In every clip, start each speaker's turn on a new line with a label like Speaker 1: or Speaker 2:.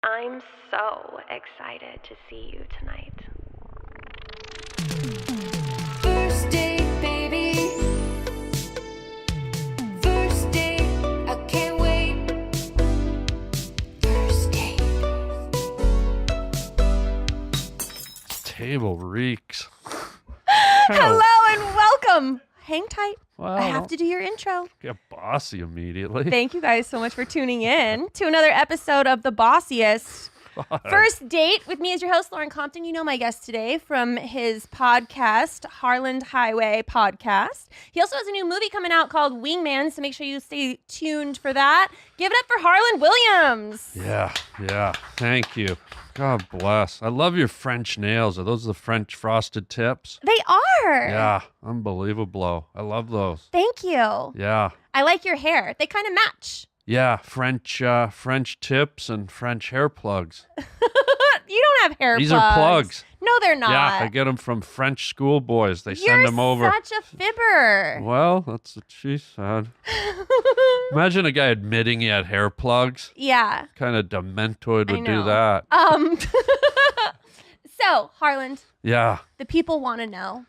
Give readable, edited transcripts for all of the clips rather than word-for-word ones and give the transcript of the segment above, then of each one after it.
Speaker 1: I'm so excited to see you tonight.
Speaker 2: First date, baby. First date, I can't wait. First date.
Speaker 3: Table reeks.
Speaker 4: Hello and welcome. Hang tight.
Speaker 3: Well,
Speaker 4: I have to do your intro.
Speaker 3: Get bossy immediately.
Speaker 4: Thank you guys so much for tuning in to another episode of The Bossiest. First date with me as your host, Lauren Compton. You know my guest today from his podcast, Harland Highway Podcast. He also has a new movie coming out called Wingman, so make sure you stay tuned for that. Give it up for Harland Williams.
Speaker 3: Yeah. Thank you. God bless. I love your French nails. Are those the French frosted tips?
Speaker 4: They are.
Speaker 3: Yeah, unbelievable. I love those.
Speaker 4: Thank you.
Speaker 3: Yeah.
Speaker 4: I like your hair. They kind of match.
Speaker 3: Yeah, French tips and French hair plugs.
Speaker 4: You don't have hair
Speaker 3: These
Speaker 4: plugs.
Speaker 3: are plugs.
Speaker 4: No, they're not.
Speaker 3: Yeah, I get them from French schoolboys. They
Speaker 4: You're
Speaker 3: send them over.
Speaker 4: such a fibber.
Speaker 3: Well, that's what she said. Imagine a guy admitting he had hair plugs.
Speaker 4: Yeah.
Speaker 3: Kind of dementoid
Speaker 4: I
Speaker 3: would do
Speaker 4: know.
Speaker 3: that.
Speaker 4: So, Harland,
Speaker 3: Yeah.
Speaker 4: the people want to know.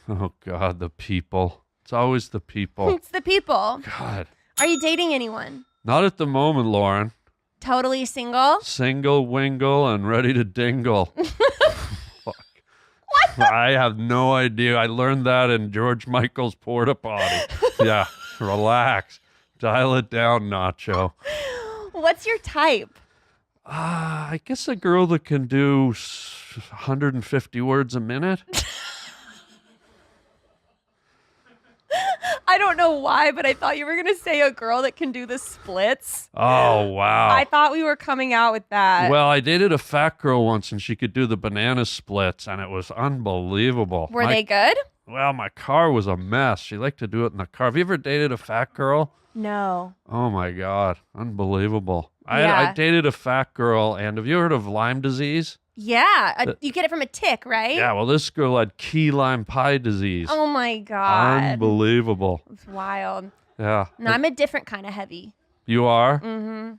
Speaker 3: Oh, God, the people. It's always the people.
Speaker 4: It's the people.
Speaker 3: God.
Speaker 4: Are you dating anyone?
Speaker 3: Not at the moment, Lauren.
Speaker 4: Totally single?
Speaker 3: Single, wingle, and ready to dingle. Fuck. I have no idea. I learned that in George Michael's porta potty. Yeah, relax. Dial it down, Nacho.
Speaker 4: What's your type?
Speaker 3: I guess a girl that can do 150 words a minute.
Speaker 4: I don't know why, but I thought you were going to say a girl that can do the splits.
Speaker 3: Oh, wow.
Speaker 4: I thought we were coming out with that.
Speaker 3: Well, I dated a fat girl once, and she could do the banana splits, and it was unbelievable.
Speaker 4: Were they good?
Speaker 3: Well, my car was a mess. She liked to do it in the car. Have you ever dated a fat girl?
Speaker 4: No.
Speaker 3: Oh, my God. Unbelievable.
Speaker 4: Yeah.
Speaker 3: I dated a fat girl, and have you heard of Lyme disease?
Speaker 4: Yeah. You get it from a tick, right?
Speaker 3: Yeah, well, this girl had key lime pie disease.
Speaker 4: Oh, my God.
Speaker 3: Unbelievable.
Speaker 4: It's wild.
Speaker 3: Yeah.
Speaker 4: No, I'm a different kind of heavy.
Speaker 3: You are?
Speaker 4: Mm-hmm.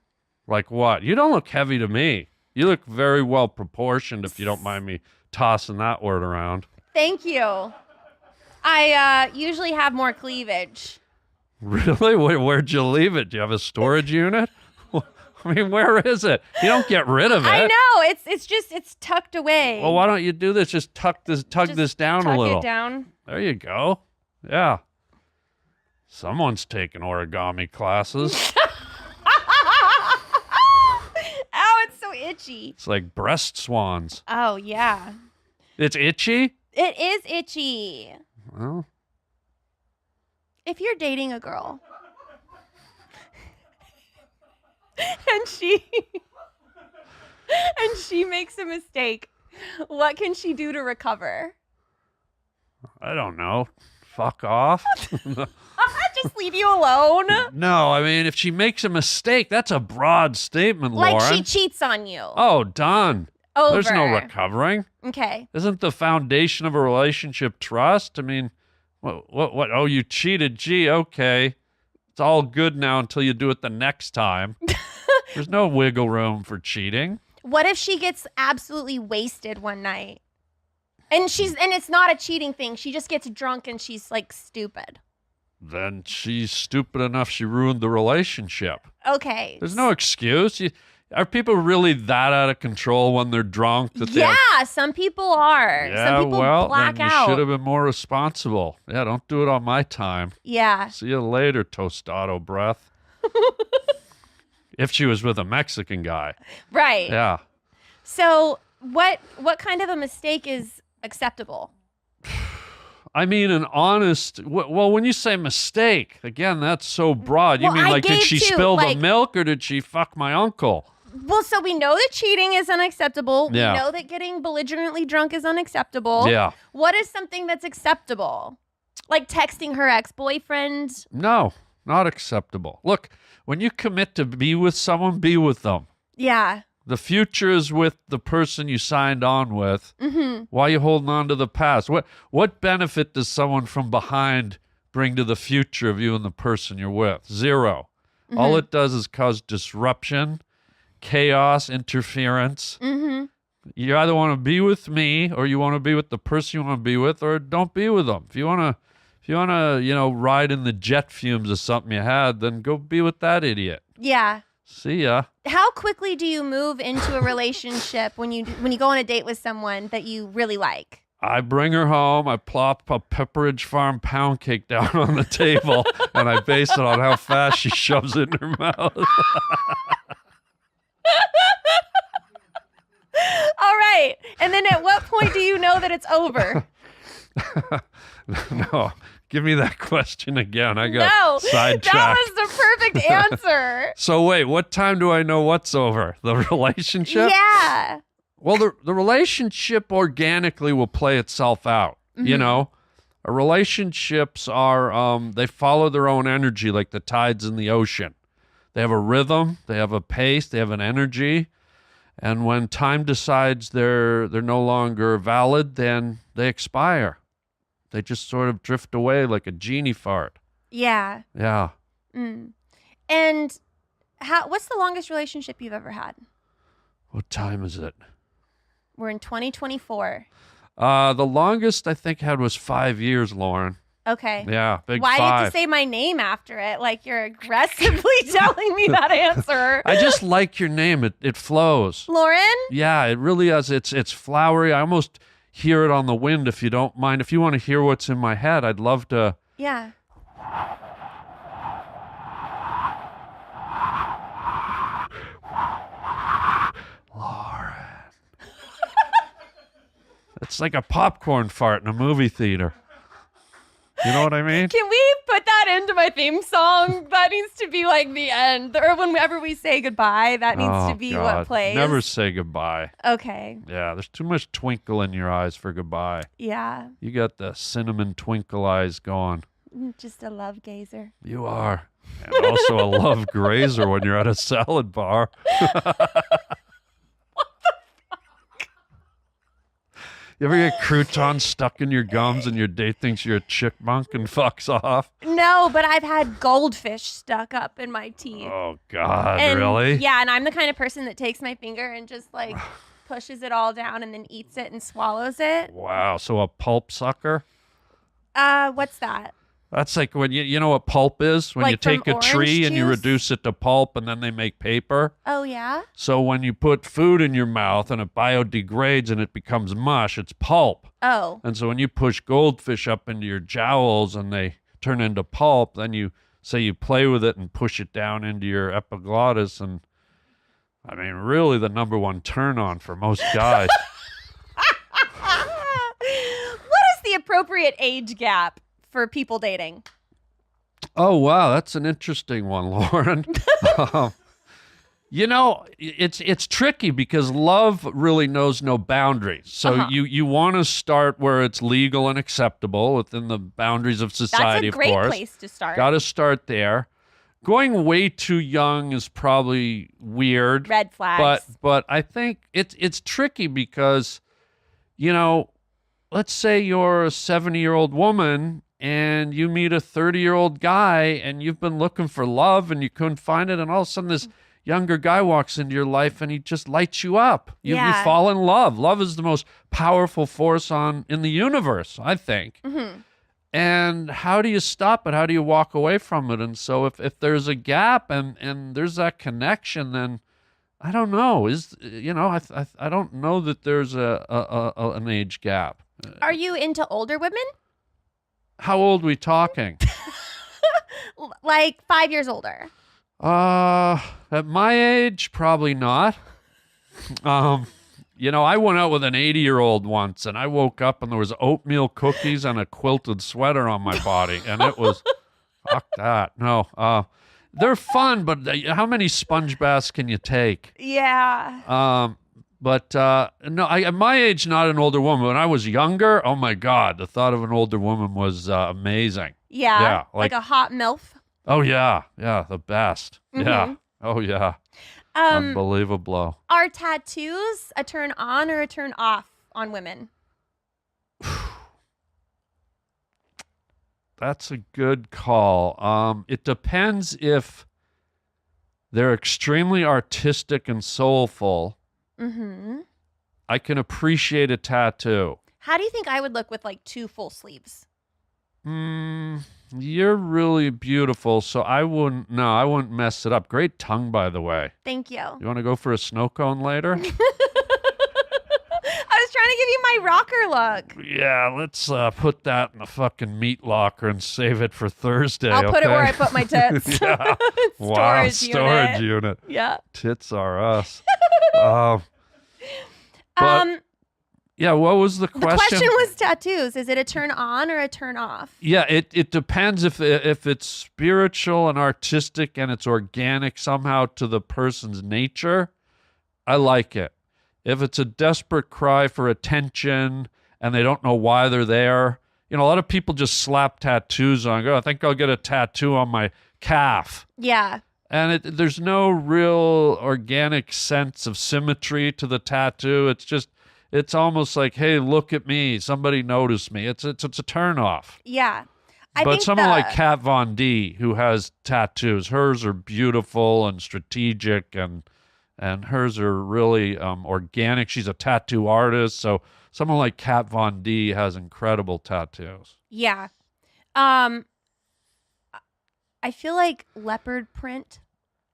Speaker 3: Like what? You don't look heavy to me. You look very well proportioned, if you don't mind me tossing that word around.
Speaker 4: Thank you. I usually have more cleavage.
Speaker 3: Really? Where'd you leave it? Do you have a storage unit? I mean, where is it? You don't get rid of it.
Speaker 4: I know. It's tucked away.
Speaker 3: Well, why don't you do this? Just tug this down a little.
Speaker 4: Tuck it down.
Speaker 3: There you go. Yeah. Someone's taking origami classes.
Speaker 4: Ow, it's so itchy.
Speaker 3: It's like breast swans.
Speaker 4: Oh, yeah.
Speaker 3: It's itchy?
Speaker 4: It is itchy.
Speaker 3: Well,
Speaker 4: If you're dating a girl and she makes a mistake, what can she do to recover?
Speaker 3: I don't know. Fuck off.
Speaker 4: Just leave you alone?
Speaker 3: No, I mean, if she makes a mistake, that's a broad statement,
Speaker 4: Like
Speaker 3: Lauren.
Speaker 4: she cheats on you.
Speaker 3: Oh, done.
Speaker 4: Over.
Speaker 3: There's no recovering.
Speaker 4: Okay.
Speaker 3: Isn't the foundation of a relationship trust? I mean, what? Oh, you cheated. Gee, okay. It's all good now until you do it the next time. There's no wiggle room for cheating.
Speaker 4: What if she gets absolutely wasted one night? And it's not a cheating thing. She just gets drunk and she's like stupid.
Speaker 3: Then she's stupid enough she ruined the relationship.
Speaker 4: Okay.
Speaker 3: There's no excuse. Are people really that out of control when they're drunk?
Speaker 4: Some people are.
Speaker 3: Yeah,
Speaker 4: Some people
Speaker 3: well,
Speaker 4: black
Speaker 3: then you
Speaker 4: out.
Speaker 3: should have been more responsible. Yeah, don't do it on my time.
Speaker 4: Yeah.
Speaker 3: See you later, tostado breath. If she was with a Mexican guy.
Speaker 4: Right.
Speaker 3: Yeah.
Speaker 4: So what kind of a mistake is acceptable?
Speaker 3: I mean, an honest. Well, when you say mistake, again, that's so broad. You
Speaker 4: Well,
Speaker 3: mean
Speaker 4: I
Speaker 3: like, did
Speaker 4: gave
Speaker 3: she
Speaker 4: two,
Speaker 3: spill
Speaker 4: like-
Speaker 3: the milk or did she fuck my uncle?
Speaker 4: Well, so we know that cheating is unacceptable.
Speaker 3: Yeah.
Speaker 4: We know that getting belligerently drunk is unacceptable.
Speaker 3: Yeah.
Speaker 4: What is something that's acceptable? Like texting her ex-boyfriend?
Speaker 3: No, not acceptable. Look, when you commit to be with someone, be with them.
Speaker 4: Yeah.
Speaker 3: The future is with the person you signed on with.
Speaker 4: Mm-hmm.
Speaker 3: Why are you holding on to the past? What benefit does someone from behind bring to the future of you and the person you're with? Zero.
Speaker 4: Mm-hmm.
Speaker 3: All it does is cause disruption, chaos, interference.
Speaker 4: Mm-hmm.
Speaker 3: You either want to be with me or you want to be with the person you want to be with, or don't be with them. If you want to, ride in the jet fumes of something you had, then go be with that idiot.
Speaker 4: Yeah.
Speaker 3: See ya.
Speaker 4: How quickly do you move into a relationship when you go on a date with someone that you really like?
Speaker 3: I bring her home, I plop a Pepperidge Farm pound cake down on the table, and I base it on how fast she shoves it in her mouth.
Speaker 4: All right. And then at what point do you know that it's over?
Speaker 3: No, give me that question again. I got
Speaker 4: No,
Speaker 3: sidetracked.
Speaker 4: that was the perfect answer.
Speaker 3: So wait, what time do I know what's over? The relationship?
Speaker 4: Yeah.
Speaker 3: Well, the relationship organically will play itself out.
Speaker 4: Mm-hmm.
Speaker 3: Relationships are, they follow their own energy like the tides in the ocean. They have a rhythm, they have a pace, they have an energy. And when time decides they're no longer valid, then they expire. They just sort of drift away like a genie fart.
Speaker 4: Yeah.
Speaker 3: Yeah.
Speaker 4: Mm. And what's the longest relationship you've ever had?
Speaker 3: What time is it?
Speaker 4: We're in 2024.
Speaker 3: The longest I think I had was 5 years, Lauren.
Speaker 4: Okay.
Speaker 3: Yeah, big
Speaker 4: Why
Speaker 3: five.
Speaker 4: did you say my name after it? Like you're aggressively telling me that answer.
Speaker 3: I just like your name. It flows.
Speaker 4: Lauren?
Speaker 3: Yeah, it really is. It's flowery. I almost hear it on the wind, if you don't mind. If you want to hear what's in my head, I'd love to.
Speaker 4: Yeah.
Speaker 3: Lauren. It's like a popcorn fart in a movie theater. You know what I mean?
Speaker 4: Can we put that into my theme song? That needs to be like the end. Or whenever we say goodbye, that needs to be
Speaker 3: God.
Speaker 4: what plays.
Speaker 3: Never say goodbye.
Speaker 4: Okay.
Speaker 3: Yeah, there's too much twinkle in your eyes for goodbye.
Speaker 4: Yeah.
Speaker 3: You got the cinnamon twinkle eyes going.
Speaker 4: Just a love gazer.
Speaker 3: You are. And also a love grazer when you're at a salad bar. You ever get croutons stuck in your gums and your date thinks you're a chickmunk and fucks off?
Speaker 4: No, but I've had goldfish stuck up in my teeth.
Speaker 3: Oh, God,
Speaker 4: And,
Speaker 3: really?
Speaker 4: Yeah, and I'm the kind of person that takes my finger and just like pushes it all down and then eats it and swallows it.
Speaker 3: Wow, so a pulp sucker?
Speaker 4: What's that?
Speaker 3: That's like when you know what pulp is? When
Speaker 4: Like
Speaker 3: you take
Speaker 4: from
Speaker 3: a tree
Speaker 4: orange
Speaker 3: and you
Speaker 4: juice?
Speaker 3: reduce it to pulp and then they make paper.
Speaker 4: Oh, yeah?
Speaker 3: So when you put food in your mouth and it biodegrades and it becomes mush, it's pulp.
Speaker 4: Oh.
Speaker 3: And so when you push goldfish up into your jowls and they turn into pulp, then you say you play with it and push it down into your epiglottis. And I mean, really the number one turn on for most guys.
Speaker 4: What is the appropriate age gap for people dating?
Speaker 3: Oh, wow. That's an interesting one, Lauren. It's tricky because love really knows no boundaries. So you want to start where it's legal and acceptable within the boundaries of society,
Speaker 4: That's a great
Speaker 3: of course.
Speaker 4: place to start.
Speaker 3: Got to start there. Going way too young is probably weird.
Speaker 4: Red flags.
Speaker 3: But I think it's tricky because, let's say you're a 70-year-old woman and you meet a 30-year-old guy and you've been looking for love and you couldn't find it, and all of a sudden this younger guy walks into your life and he just lights you up. You fall in love. Love is the most powerful force in the universe, I think.
Speaker 4: Mm-hmm.
Speaker 3: And how do you stop it? How do you walk away from it? And so if there's a gap and there's that connection, then I don't know. I don't know that there's an age gap.
Speaker 4: Are you into older women?
Speaker 3: How old we talking?
Speaker 4: Like 5 years older.
Speaker 3: At my age, probably not. I went out with an 80-year-old once, and I woke up and there was oatmeal cookies and a quilted sweater on my body, and it was fuck that. No, they're fun, but how many sponge baths can you take?
Speaker 4: Yeah.
Speaker 3: But no, at my age, not an older woman. When I was younger, oh my God, the thought of an older woman was amazing.
Speaker 4: Yeah.
Speaker 3: Yeah,
Speaker 4: like a hot MILF.
Speaker 3: Oh yeah, the best.
Speaker 4: Mm-hmm.
Speaker 3: Yeah. Oh yeah. Unbelievable.
Speaker 4: Are tattoos a turn on or a turn off on women?
Speaker 3: That's a good call. It depends if They're extremely artistic and soulful.
Speaker 4: Mm-hmm.
Speaker 3: I can appreciate a tattoo.
Speaker 4: How do you think I would look with like 2 full sleeves?
Speaker 3: You're really beautiful, so I wouldn't mess it up. Great tongue, by the way.
Speaker 4: Thank you.
Speaker 3: You want to go for a snow cone later?
Speaker 4: I was trying to give you my rocker look.
Speaker 3: Yeah, let's put that in the fucking meat locker and save it for Thursday.
Speaker 4: I'll put it where I put my tits.
Speaker 3: Yeah. Wow, storage unit.
Speaker 4: Yeah.
Speaker 3: Tits are us. But, yeah, what was the question?
Speaker 4: The question was tattoos. Is it a turn on or a turn off?
Speaker 3: Yeah, it depends if it's spiritual and artistic and it's organic somehow to the person's nature. I like it. If it's a desperate cry for attention and they don't know why they're there, a lot of people just slap tattoos on. Go, I think I'll get a tattoo on my calf.
Speaker 4: Yeah.
Speaker 3: And there's no real organic sense of symmetry to the tattoo. It's almost like, hey, look at me. Somebody noticed me. It's a turnoff.
Speaker 4: Yeah.
Speaker 3: But someone like Kat Von D, who has tattoos, hers are beautiful and strategic, and hers are really organic. She's a tattoo artist. So someone like Kat Von D has incredible tattoos.
Speaker 4: Yeah. I feel like leopard print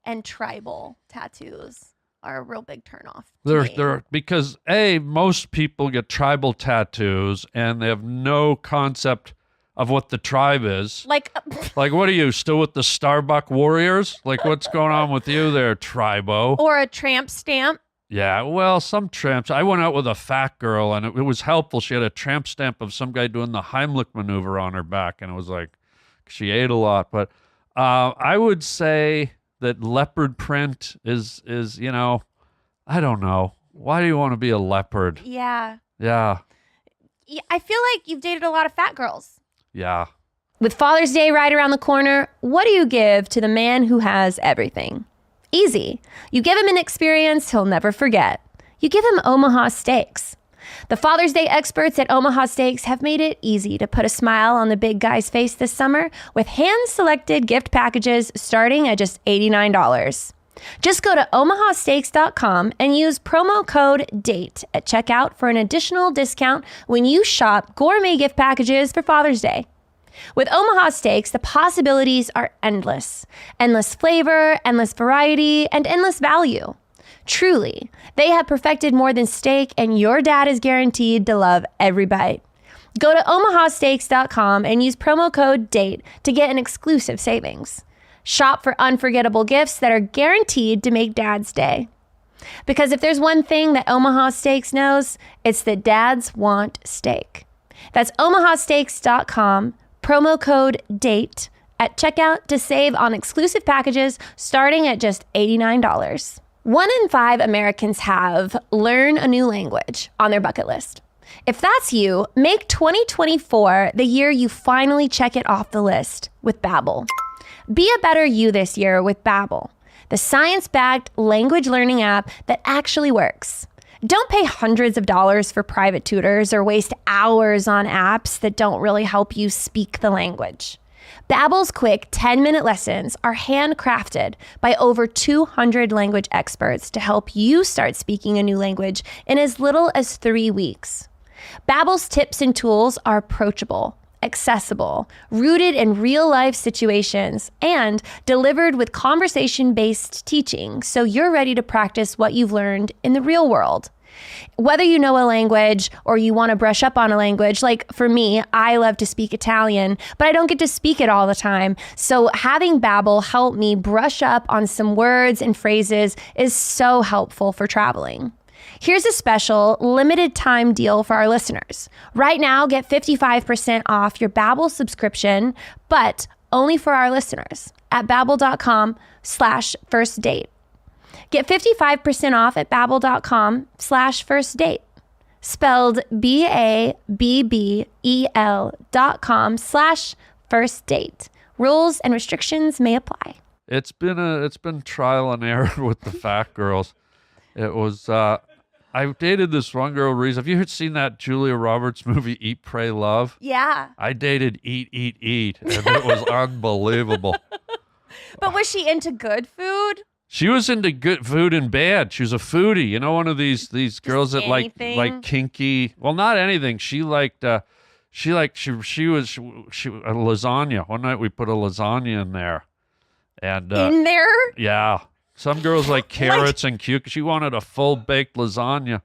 Speaker 4: and tribal tattoos are a real big turnoff.
Speaker 3: They're because most people get tribal tattoos and they have no concept of what the tribe is.
Speaker 4: Like
Speaker 3: what are you, still with the Starbuck Warriors? Like, what's going on with you there, tribo?
Speaker 4: Or a tramp stamp.
Speaker 3: Yeah, well, some tramps. I went out with a fat girl and it was helpful. She had a tramp stamp of some guy doing the Heimlich maneuver on her back, and it was like she ate a lot. But I would say that leopard print is I don't know. Why do you want to be a leopard?
Speaker 4: Yeah.
Speaker 3: Yeah.
Speaker 4: I feel like you've dated a lot of fat girls.
Speaker 3: Yeah.
Speaker 4: With Father's Day right around the corner, what do you give to the man who has everything? Easy. You give him an experience he'll never forget. You give him Omaha Steaks. The Father's Day experts at Omaha Steaks have made it easy to put a smile on the big guy's face this summer with hand-selected gift packages starting at just $89. Just go to omahasteaks.com and use promo code DATE at checkout for an additional discount when you shop gourmet gift packages for Father's Day. With Omaha Steaks, the possibilities are endless. Endless flavor, endless variety, and endless value. Truly, they have perfected more than steak, and your dad is guaranteed to love every bite. Go to omahasteaks.com and use promo code DATE to get an exclusive savings. Shop for unforgettable gifts that are guaranteed to make Dad's day. Because if there's one thing that Omaha Steaks knows, it's that dads want steak. That's omahasteaks.com, promo code DATE at checkout to save on exclusive packages starting at just $89. 1 in 5 Americans have learn a new language on their bucket list. If that's you, make 2024 the year you finally check it off the list with Babbel. Be a better you this year with Babbel, the science-backed language learning app that actually works. Don't pay hundreds of dollars for private tutors or waste hours on apps that don't really help you speak the language. Babbel's quick 10-minute lessons are handcrafted by over 200 language experts to help you start speaking a new language in as little as 3 weeks. Babbel's tips and tools are approachable, accessible, rooted in real-life situations, and delivered with conversation-based teaching so you're ready to practice what you've learned in the real world. Whether you know a language or you want to brush up on a language, like for me, I love to speak Italian, but I don't get to speak it all the time. So having Babbel help me brush up on some words and phrases is so helpful for traveling. Here's a special limited time deal for our listeners. Right now, get 55% off your Babbel subscription, but only for our listeners at babbel.com/firstdate. Get 55% off at babbel.com/firstdate. Spelled BABBEL.com/firstdate. Rules and restrictions may apply.
Speaker 3: It's been trial and error with the fat girls. It was I dated this one girl, Reese. Have you seen that Julia Roberts movie, Eat, Pray, Love?
Speaker 4: Yeah.
Speaker 3: I dated Eat, Eat, Eat, and it was unbelievable.
Speaker 4: But was she into good food?
Speaker 3: She was into good food and bad. She was a foodie. You know, one of these girls that like kinky. Well, not anything. She liked a lasagna. One night we put a lasagna in there, and
Speaker 4: In there?
Speaker 3: yeah, some girls like carrots and cucumbers. She wanted a full baked lasagna.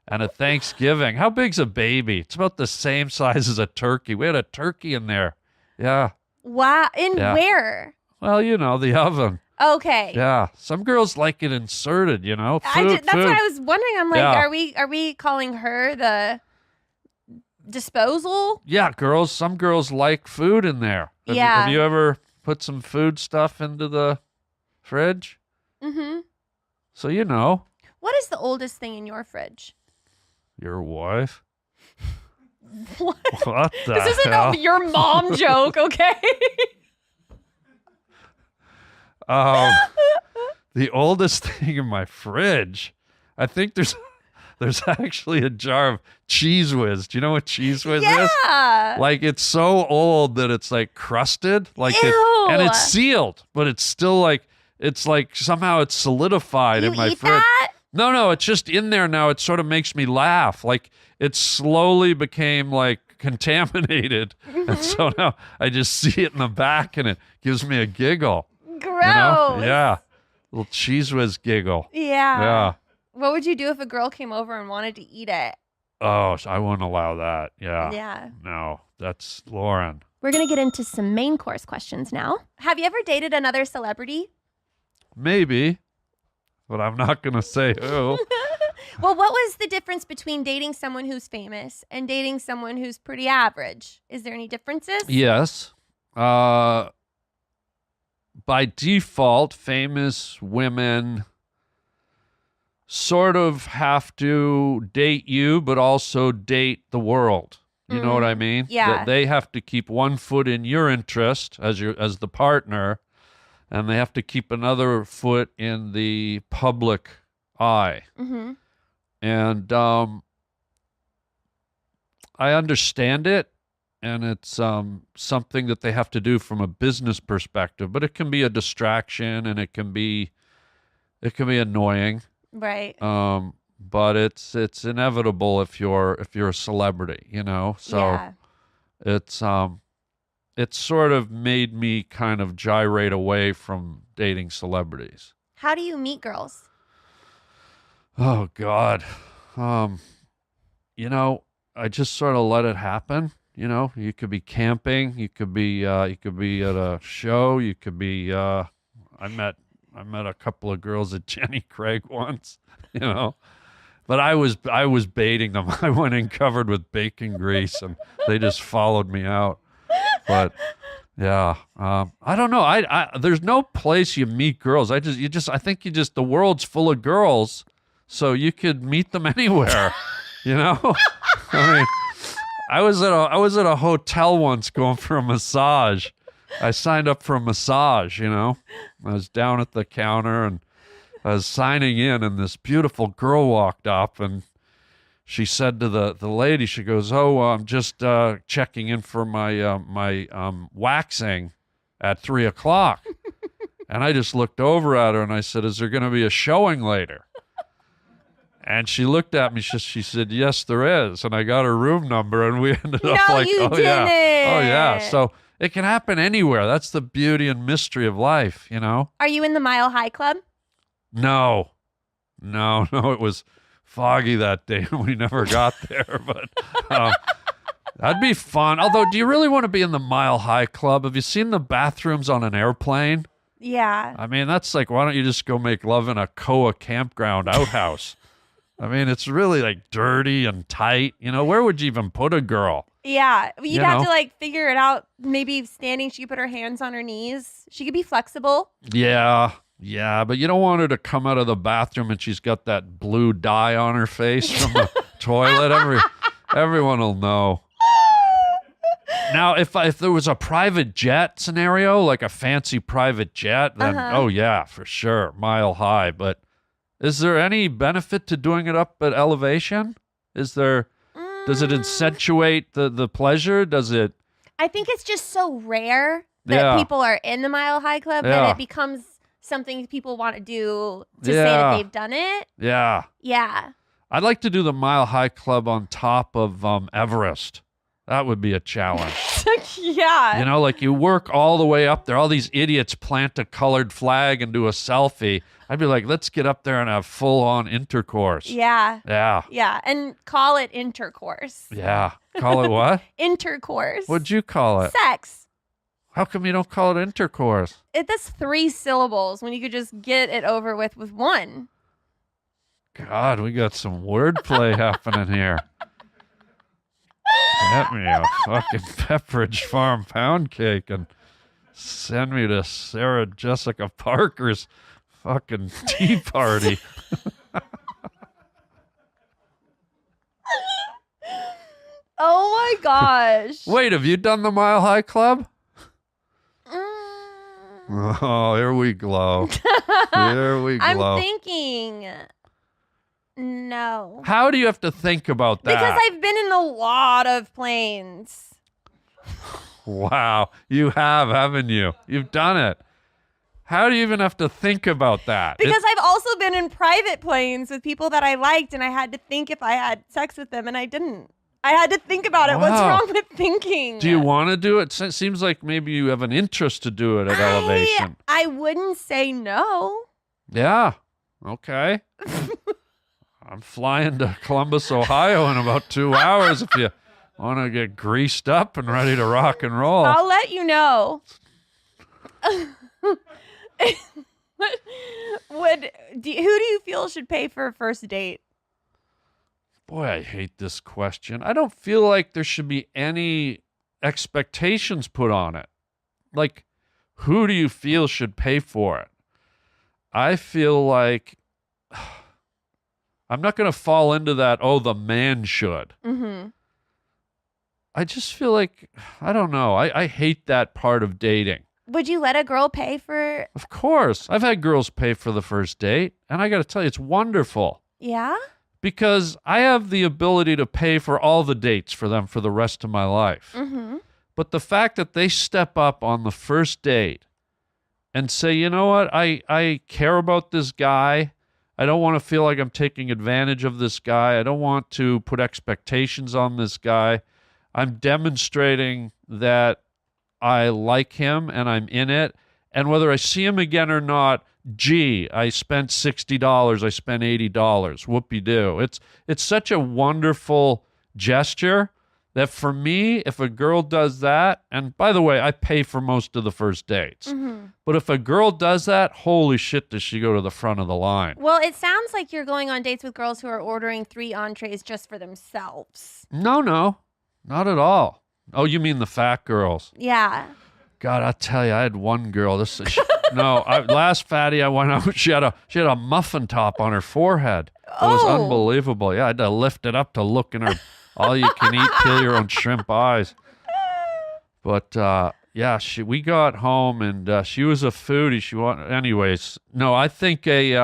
Speaker 3: And at Thanksgiving, how big's a baby? It's about the same size as a turkey. We had a turkey in there. Yeah.
Speaker 4: Wow.
Speaker 3: Yeah.
Speaker 4: Where?
Speaker 3: Well, you know, the oven.
Speaker 4: Okay.
Speaker 3: Yeah. Some girls like it inserted, you know.
Speaker 4: That's
Speaker 3: Food.
Speaker 4: what I was wondering. I'm like,
Speaker 3: Yeah.
Speaker 4: are we calling her the disposal?
Speaker 3: Yeah, girls. Some girls like food in there. Have you ever put some food stuff into the fridge?
Speaker 4: Mm-hmm.
Speaker 3: So you know.
Speaker 4: What is the oldest thing in your fridge?
Speaker 3: Your wife?
Speaker 4: What?
Speaker 3: What the
Speaker 4: This isn't
Speaker 3: hell?
Speaker 4: your mom joke, okay?
Speaker 3: The oldest thing in my fridge, I think there's actually a jar of Cheese Whiz. Do you know what Cheese Whiz is?
Speaker 4: Yeah.
Speaker 3: Like it's so old that it's like crusted, like
Speaker 4: Ew.
Speaker 3: and it's sealed, but it's still like it's like somehow it's solidified
Speaker 4: You
Speaker 3: in my
Speaker 4: eat
Speaker 3: fridge.
Speaker 4: that?
Speaker 3: No, it's just in there now. It sort of makes me laugh. Like it slowly became like contaminated, and so now I just see it in the back, and it gives me a giggle.
Speaker 4: Gross.
Speaker 3: You know? Yeah, little Cheese Whiz giggle.
Speaker 4: Yeah.
Speaker 3: Yeah.
Speaker 4: What would you do if a girl came over and wanted to eat it?
Speaker 3: Oh, I wouldn't allow that. Yeah.
Speaker 4: Yeah.
Speaker 3: No, that's Lauren.
Speaker 4: We're going to get into some main course questions now. Have you ever dated another celebrity?
Speaker 3: Maybe, but I'm not going to say who.
Speaker 4: Well, what was the difference between dating someone who's famous and dating someone who's pretty average? Is there any differences?
Speaker 3: Yes. By default, famous women sort of have to date you, but also date the world. You know what I mean?
Speaker 4: Yeah.
Speaker 3: That they have to keep one foot in your interest as the partner, and they have to keep another foot in the public eye.
Speaker 4: Mm-hmm.
Speaker 3: And I understand it, and it's something that they have to do from a business perspective, but it can be a distraction, and it can be annoying.
Speaker 4: Right.
Speaker 3: But it's inevitable if you're a celebrity, you know. So
Speaker 4: Yeah.
Speaker 3: it's sort of made me kind of gyrate away from dating celebrities.
Speaker 4: How do you meet girls?
Speaker 3: Oh God. You know, I just sort of let it happen. You know, you could be camping, you could be at a show, you could be I met a couple of girls at Jenny Craig once, you know. But I was baiting them. I went in covered with bacon grease, and they just followed me out. But yeah, I don't know. I there's no place you meet girls. I think the world's full of girls, so you could meet them anywhere. You know, I mean, I was at a hotel once going for a massage. I signed up for a massage. You know, I was down at the counter and I was signing in, and this beautiful girl walked up, and she said to the lady, she goes, "Oh, I'm just checking in for my waxing at 3:00." And I just looked over at her and I said, "Is there going to be a showing later?" And she looked at me. She said, "Yes, there is." And I got her room number, and we ended up like,
Speaker 4: you
Speaker 3: "Oh yeah,
Speaker 4: didn't.
Speaker 3: oh yeah." So it can happen anywhere. That's the beauty and mystery of life, you know.
Speaker 4: Are you in the Mile High Club?
Speaker 3: No, it was foggy that day and we never got there, but that'd be fun. Although, do you really want to be in the Mile High Club? Have you seen the bathrooms on an airplane?
Speaker 4: Yeah.
Speaker 3: I mean, that's like, why don't you just go make love in a Koa campground outhouse? I mean, it's really like dirty and tight. You know, where would you even put a girl?
Speaker 4: Yeah. You'd
Speaker 3: You
Speaker 4: have
Speaker 3: know?
Speaker 4: to like figure it out. Maybe standing, she could put her hands on her knees. She could be flexible.
Speaker 3: Yeah, but you don't want her to come out of the bathroom and she's got that blue dye on her face from the toilet. Everyone will know. Now, if there was a private jet scenario, like a fancy private jet, then oh yeah, for sure, Mile High. But is there any benefit to doing it up at elevation? Does it accentuate the pleasure? Does it?
Speaker 4: I think it's just so rare that people are in the Mile High Club that
Speaker 3: Yeah.
Speaker 4: it becomes something people want to do to say
Speaker 3: Yeah.
Speaker 4: that they've done it.
Speaker 3: Yeah.
Speaker 4: Yeah.
Speaker 3: I'd like to do the Mile High Club on top of Everest. That would be a challenge.
Speaker 4: Yeah.
Speaker 3: You know, like you work all the way up there. All these idiots plant a colored flag and do a selfie. I'd be like, let's get up there and have full-on intercourse.
Speaker 4: Yeah.
Speaker 3: Yeah.
Speaker 4: Yeah. And call it intercourse.
Speaker 3: Yeah. Call it what?
Speaker 4: Intercourse.
Speaker 3: What'd you call it?
Speaker 4: Sex.
Speaker 3: How come you don't call it intercourse?
Speaker 4: That's 3 syllables when you could just get it over with one.
Speaker 3: God, we got some wordplay happening here. Get me a fucking Pepperidge Farm pound cake and send me to Sarah Jessica Parker's fucking tea party.
Speaker 4: Oh my gosh.
Speaker 3: Wait, have you done the Mile High Club? Oh, here we go. Here we
Speaker 4: I'm
Speaker 3: go.
Speaker 4: thinking. No.
Speaker 3: How do you have to think about that?
Speaker 4: Because I've been in a lot of planes.
Speaker 3: Wow, you have, haven't you? You've done it. How do you even have to think about that?
Speaker 4: Because I've also been in private planes with people that I liked, and I had to think if I had sex with them, and I didn't. I had to think about it. What's
Speaker 3: Wow.
Speaker 4: wrong with thinking?
Speaker 3: Do you want to do it? It seems like maybe you have an interest to do it at elevation.
Speaker 4: I wouldn't say no.
Speaker 3: Yeah. Okay. I'm flying to Columbus, Ohio in about 2 hours if you want to get greased up and ready to rock and roll.
Speaker 4: I'll let you know. Who do you feel should pay for a first date?
Speaker 3: Boy, I hate this question. I don't feel like there should be any expectations put on it. Like, who do you feel should pay for it? I feel like I'm not going to fall into that, oh, the man should.
Speaker 4: Mm-hmm.
Speaker 3: I just feel like, I don't know. I hate that part of dating.
Speaker 4: Would you let a girl pay for?
Speaker 3: Of course. I've had girls pay for the first date, and I got to tell you, it's wonderful.
Speaker 4: Yeah?
Speaker 3: Because I have the ability to pay for all the dates for them for the rest of my life.
Speaker 4: Mm-hmm.
Speaker 3: But the fact that they step up on the first date and say, you know what, I care about this guy. I don't want to feel like I'm taking advantage of this guy. I don't want to put expectations on this guy. I'm demonstrating that I like him and I'm in it. And whether I see him again or not, gee, I spent $60, I spent $80. Whoopee-doo. It's such a wonderful gesture that for me, if a girl does that, and by the way, I pay for most of the first dates,
Speaker 4: Mm-hmm.
Speaker 3: but if a girl does that, holy shit, does she go to the front of the line.
Speaker 4: Well, it sounds like you're going on dates with girls who are ordering 3 entrees just for themselves.
Speaker 3: No, not at all. Oh, you mean the fat girls?
Speaker 4: Yeah.
Speaker 3: God, I tell you, I had one girl. Last fatty I went out, she had a muffin top on her forehead. It was
Speaker 4: Oh.
Speaker 3: unbelievable. Yeah, I had to lift it up to look in her all you can eat, peel your own shrimp eyes. But yeah, we got home and she was a foodie. Anyways. No, I think Lauren.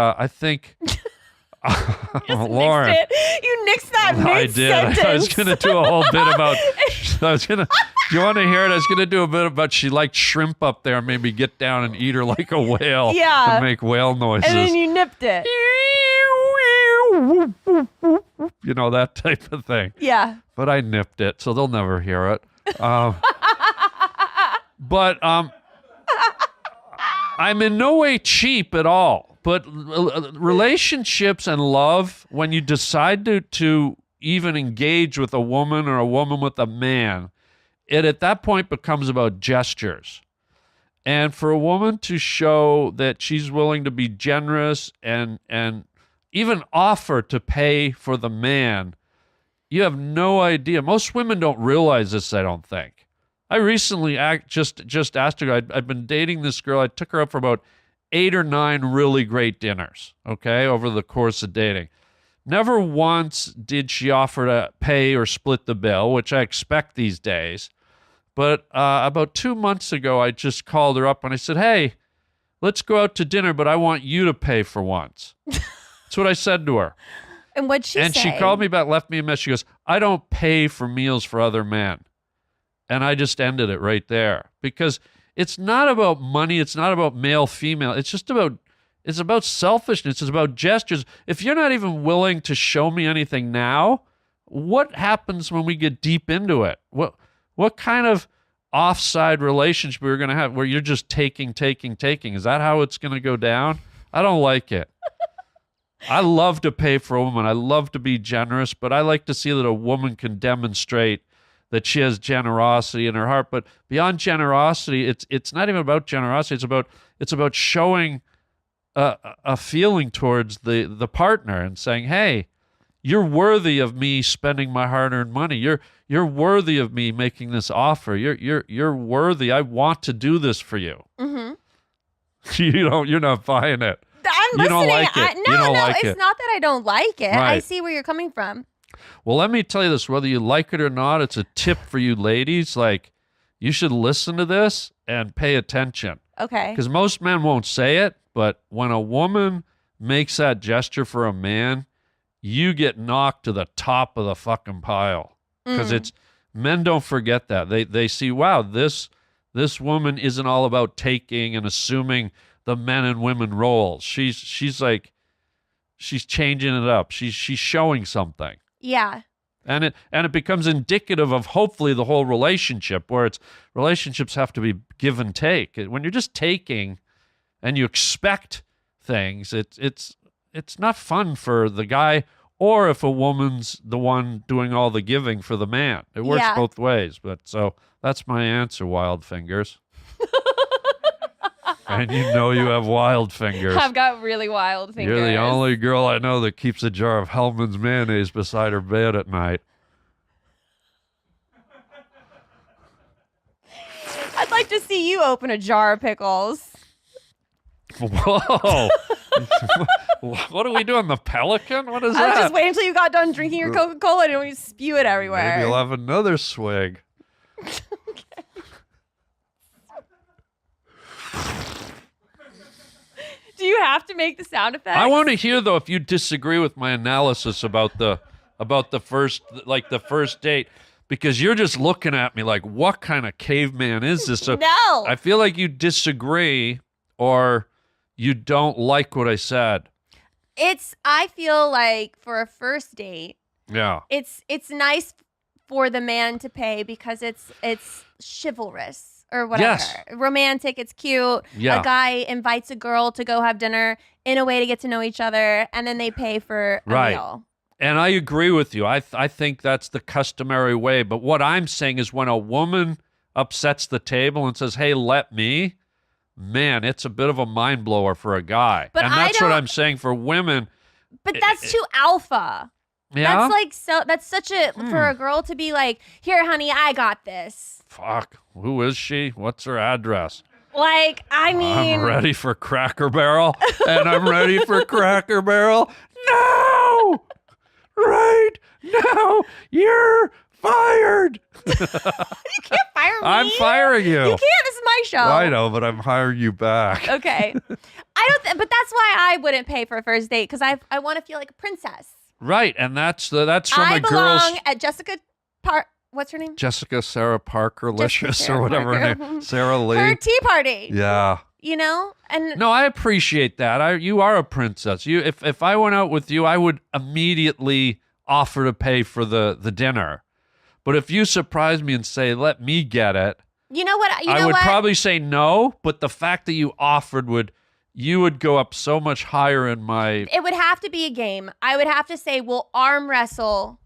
Speaker 4: Nixed it. You nixed that
Speaker 3: I did. I was going to do a whole bit about. Do you want to hear it? I was going to do a bit about she liked shrimp up there. Maybe get down and eat her like a whale.
Speaker 4: Yeah.
Speaker 3: And make whale noises.
Speaker 4: And then you nipped it.
Speaker 3: You know, that type of thing.
Speaker 4: Yeah.
Speaker 3: But I nipped it, so they'll never hear it. But I'm in no way cheap at all. But relationships and love, when you decide to even engage with a woman or a woman with a man, it at that point becomes about gestures. And for a woman to show that she's willing to be generous and even offer to pay for the man, you have no idea. Most women don't realize this, I don't think. I recently just asked her, I'd been dating this girl. I took her out for about 8 or 9 really great dinners, okay, over the course of dating. Never once did she offer to pay or split the bill, which I expect these days. But about 2 months ago, I just called her up and I said, hey, let's go out to dinner, but I want you to pay for once. That's what I said to her.
Speaker 4: And what'd she say?
Speaker 3: And she called me back, left me a message. She goes, I don't pay for meals for other men. And I just ended it right there. Because it's not about money. It's not about male, female. It's about selfishness. It's about gestures. If you're not even willing to show me anything now, what happens when we get deep into it? What kind of offside relationship we're going to have where you're just taking? Is that how it's going to go down? I don't like it. I love to pay for a woman. I love to be generous, but I like to see that a woman can demonstrate that she has generosity in her heart. But beyond generosity, it's not even about generosity. It's about showing a feeling towards the partner and saying, "Hey, you're worthy of me spending my hard-earned money. You're worthy of me making this offer. You're worthy. I want to do this for you." Mm-hmm. You're not buying it.
Speaker 4: I'm
Speaker 3: you
Speaker 4: listening.
Speaker 3: don't like it.
Speaker 4: It's not that I don't like it.
Speaker 3: Right.
Speaker 4: I see where you're coming from.
Speaker 3: Well, let me tell you this, whether you like it or not, it's a tip for you ladies. Like, you should listen to this and pay attention.
Speaker 4: Okay.
Speaker 3: Because most men won't say it, but when a woman makes that gesture for a man, you get knocked to the top of the fucking pile. Because men don't forget that. They see, wow, this woman isn't all about taking and assuming the men and women roles. She's changing it up. She's showing something.
Speaker 4: Yeah.
Speaker 3: And it becomes indicative of hopefully the whole relationship, where relationships have to be give and take. When you're just taking and you expect things, it's not fun for the guy, or if a woman's the one doing all the giving for the man. It works both ways. But so that's my answer, Wild Fingers. And you know you have wild fingers.
Speaker 4: I've got really wild fingers.
Speaker 3: You're the only girl I know that keeps a jar of Hellman's mayonnaise beside her bed at night.
Speaker 4: I'd like to see you open a jar of pickles.
Speaker 3: Whoa. What are we doing? The Pelican? What is that?
Speaker 4: I was just waiting until you got done drinking your Coca-Cola and we spew it everywhere.
Speaker 3: Maybe you'll have another swig.
Speaker 4: Do you have to make the sound effects?
Speaker 3: I want to hear, though, if you disagree with my analysis about the first date, because you're just looking at me like, what kind of caveman is this? So
Speaker 4: No.
Speaker 3: I feel like you disagree or you don't like what I said.
Speaker 4: I feel like for a first date,
Speaker 3: Yeah.
Speaker 4: it's nice for the man to pay because it's chivalrous. Or whatever.
Speaker 3: Yes.
Speaker 4: Romantic, it's cute.
Speaker 3: Yeah.
Speaker 4: A guy invites a girl to go have dinner in a way to get to know each other, and then they pay for a meal.
Speaker 3: And I agree with you. I think that's the customary way. But what I'm saying is when a woman upsets the table and says, "Hey, let me," man, it's a bit of a mind blower for a guy.
Speaker 4: But
Speaker 3: and that's what I'm saying for women.
Speaker 4: But that's too alpha.
Speaker 3: Yeah?
Speaker 4: That's like that's such a for a girl to be like, "Here, honey, I got this."
Speaker 3: Fuck. Who is she? What's her address?
Speaker 4: Like, I mean,
Speaker 3: I'm ready for Cracker Barrel, and I'm ready for Cracker Barrel. No! Right now, you're fired.
Speaker 4: you can't fire me.
Speaker 3: I'm firing you.
Speaker 4: You can't. This is my show.
Speaker 3: I know, but I'm hiring you back.
Speaker 4: Okay. But that's why I wouldn't pay for a first date, because I want to feel like a princess.
Speaker 3: Right, and that's from
Speaker 4: I
Speaker 3: a girl's.
Speaker 4: belong at what's her name?
Speaker 3: Jessica Sarah Parker Licious
Speaker 4: Sarah
Speaker 3: or whatever her
Speaker 4: Parker.
Speaker 3: name. Sarah Lee.
Speaker 4: Her tea party.
Speaker 3: Yeah.
Speaker 4: You know? And
Speaker 3: No, I appreciate that. You are a princess. If I went out with you, I would immediately offer to pay for the dinner. But if you surprise me and say, "Let me get it,"
Speaker 4: you know what?
Speaker 3: I would probably say no. But the fact that you offered you would go up so much higher in my.
Speaker 4: It would have to be a game. I would have to say, we'll arm wrestle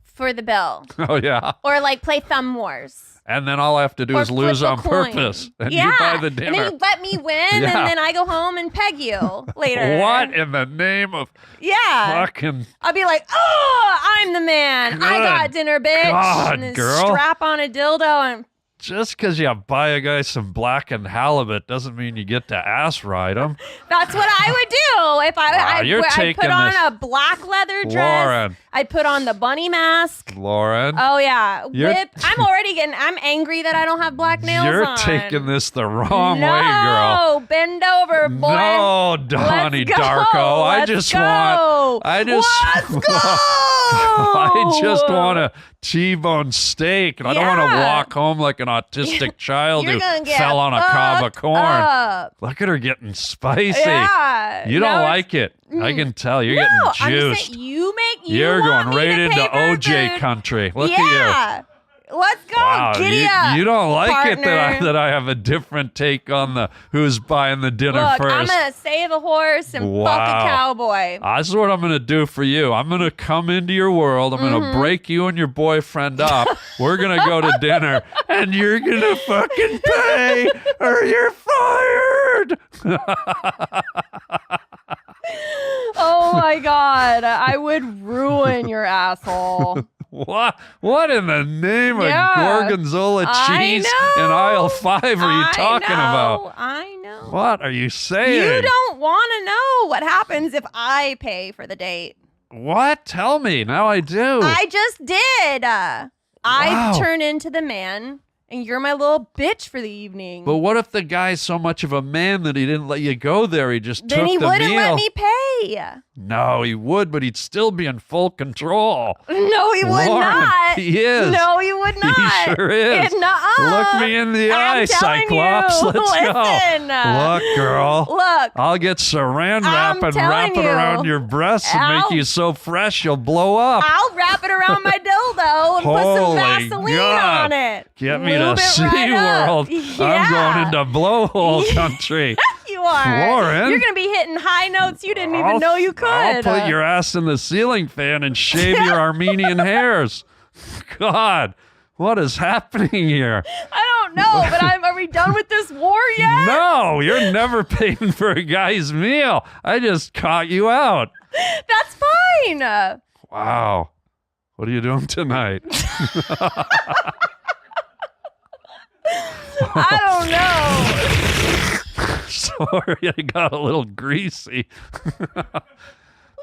Speaker 4: for the bill.
Speaker 3: Oh yeah.
Speaker 4: Or like play Thumb Wars.
Speaker 3: And then all I have to do
Speaker 4: Or
Speaker 3: is lose
Speaker 4: flip a
Speaker 3: on
Speaker 4: coin.
Speaker 3: purpose, and
Speaker 4: Yeah.
Speaker 3: you buy the dinner.
Speaker 4: And then you let me win,
Speaker 3: Yeah.
Speaker 4: and then I go home and peg you later.
Speaker 3: What in the name of
Speaker 4: Yeah.
Speaker 3: fucking?
Speaker 4: I'll be like, "Oh, I'm the man. I
Speaker 3: Good
Speaker 4: got dinner, bitch."
Speaker 3: God,
Speaker 4: and then
Speaker 3: girl.
Speaker 4: strap on a dildo and
Speaker 3: Just because you buy a guy some blackened halibut doesn't mean you get to ass ride him.
Speaker 4: that's what I would do if I'd put on a black leather dress.
Speaker 3: Lauren.
Speaker 4: I'd put on the bunny mask.
Speaker 3: Lauren,
Speaker 4: Oh yeah,
Speaker 3: You're-
Speaker 4: whip. I'm angry that I don't have black nails
Speaker 3: you're
Speaker 4: on.
Speaker 3: taking this the wrong
Speaker 4: no,
Speaker 3: way, girl.
Speaker 4: bend over, boy.
Speaker 3: No, Donnie
Speaker 4: Let's go.
Speaker 3: Darko.
Speaker 4: Let's go.
Speaker 3: I just.
Speaker 4: Let's go.
Speaker 3: I just want a T-bone steak, and I don't want to walk home like an autistic child
Speaker 4: You're
Speaker 3: who
Speaker 4: gonna get
Speaker 3: fell on a cob of corn.
Speaker 4: up.
Speaker 3: Look at her getting spicy.
Speaker 4: Yeah.
Speaker 3: You don't
Speaker 4: No,
Speaker 3: like it. I can tell. You're
Speaker 4: no,
Speaker 3: getting
Speaker 4: I'm just
Speaker 3: juiced.
Speaker 4: saying,
Speaker 3: You're
Speaker 4: want
Speaker 3: going
Speaker 4: me
Speaker 3: right
Speaker 4: to
Speaker 3: into
Speaker 4: pay for
Speaker 3: OJ
Speaker 4: food.
Speaker 3: country. Look at
Speaker 4: Yeah. Let's go.
Speaker 3: you. Wow,
Speaker 4: Giddy
Speaker 3: you,
Speaker 4: up.
Speaker 3: you don't like it
Speaker 4: partner.
Speaker 3: that I have a different take on the who's buying the dinner
Speaker 4: Look,
Speaker 3: first.
Speaker 4: I'm going to save a horse and fuck
Speaker 3: Wow.
Speaker 4: a cowboy.
Speaker 3: That's what I'm going to do for you. I'm going to come into your world. I'm going to break you and your boyfriend up. We're going to go to dinner, and you're going to fucking pay, or you're fired.
Speaker 4: Oh my God. I would ruin your asshole.
Speaker 3: What in the name
Speaker 4: Yeah.
Speaker 3: of gorgonzola
Speaker 4: I
Speaker 3: cheese
Speaker 4: know.
Speaker 3: in aisle 5 are you talking about?
Speaker 4: I know.
Speaker 3: What are you saying?
Speaker 4: You don't want to know what happens if I pay for the date.
Speaker 3: What? Tell me. Now I do.
Speaker 4: I just did.
Speaker 3: Wow.
Speaker 4: I turn into the man, and you're my little bitch for the evening.
Speaker 3: But what if the guy's so much of a man that he didn't let you go there? He just
Speaker 4: then
Speaker 3: took
Speaker 4: he
Speaker 3: the
Speaker 4: wouldn't
Speaker 3: meal.
Speaker 4: let me pay.
Speaker 3: No, he would, but he'd still be in full control.
Speaker 4: No, he would
Speaker 3: Lauren,
Speaker 4: not.
Speaker 3: he is.
Speaker 4: No, he would not.
Speaker 3: He sure is.
Speaker 4: Nuh-uh.
Speaker 3: Look me in the eye,
Speaker 4: I'm telling
Speaker 3: Cyclops.
Speaker 4: you.
Speaker 3: Let's
Speaker 4: Listen.
Speaker 3: go. Look, girl.
Speaker 4: Look.
Speaker 3: I'll get saran wrap
Speaker 4: I'm
Speaker 3: and wrap
Speaker 4: telling
Speaker 3: it around
Speaker 4: you.
Speaker 3: your breasts and make
Speaker 4: I'll-
Speaker 3: you so fresh you'll blow up.
Speaker 4: I'll wrap it around my dildo and put some
Speaker 3: Holy
Speaker 4: Vaseline
Speaker 3: God.
Speaker 4: on it.
Speaker 3: Get me
Speaker 4: Lube
Speaker 3: to
Speaker 4: it right up.
Speaker 3: SeaWorld. I'm going into blowhole country.
Speaker 4: You are.
Speaker 3: Lauren.
Speaker 4: You're going to be hitting high notes you didn't even know you could.
Speaker 3: I'll put your ass in the ceiling fan and shave your Armenian hairs. God, what is happening here?
Speaker 4: I don't know, but are we done with this war yet?
Speaker 3: No, you're never paying for a guy's meal. I just caught you out.
Speaker 4: That's fine.
Speaker 3: Wow. What are you doing tonight?
Speaker 4: I don't know.
Speaker 3: Sorry, I got a little greasy.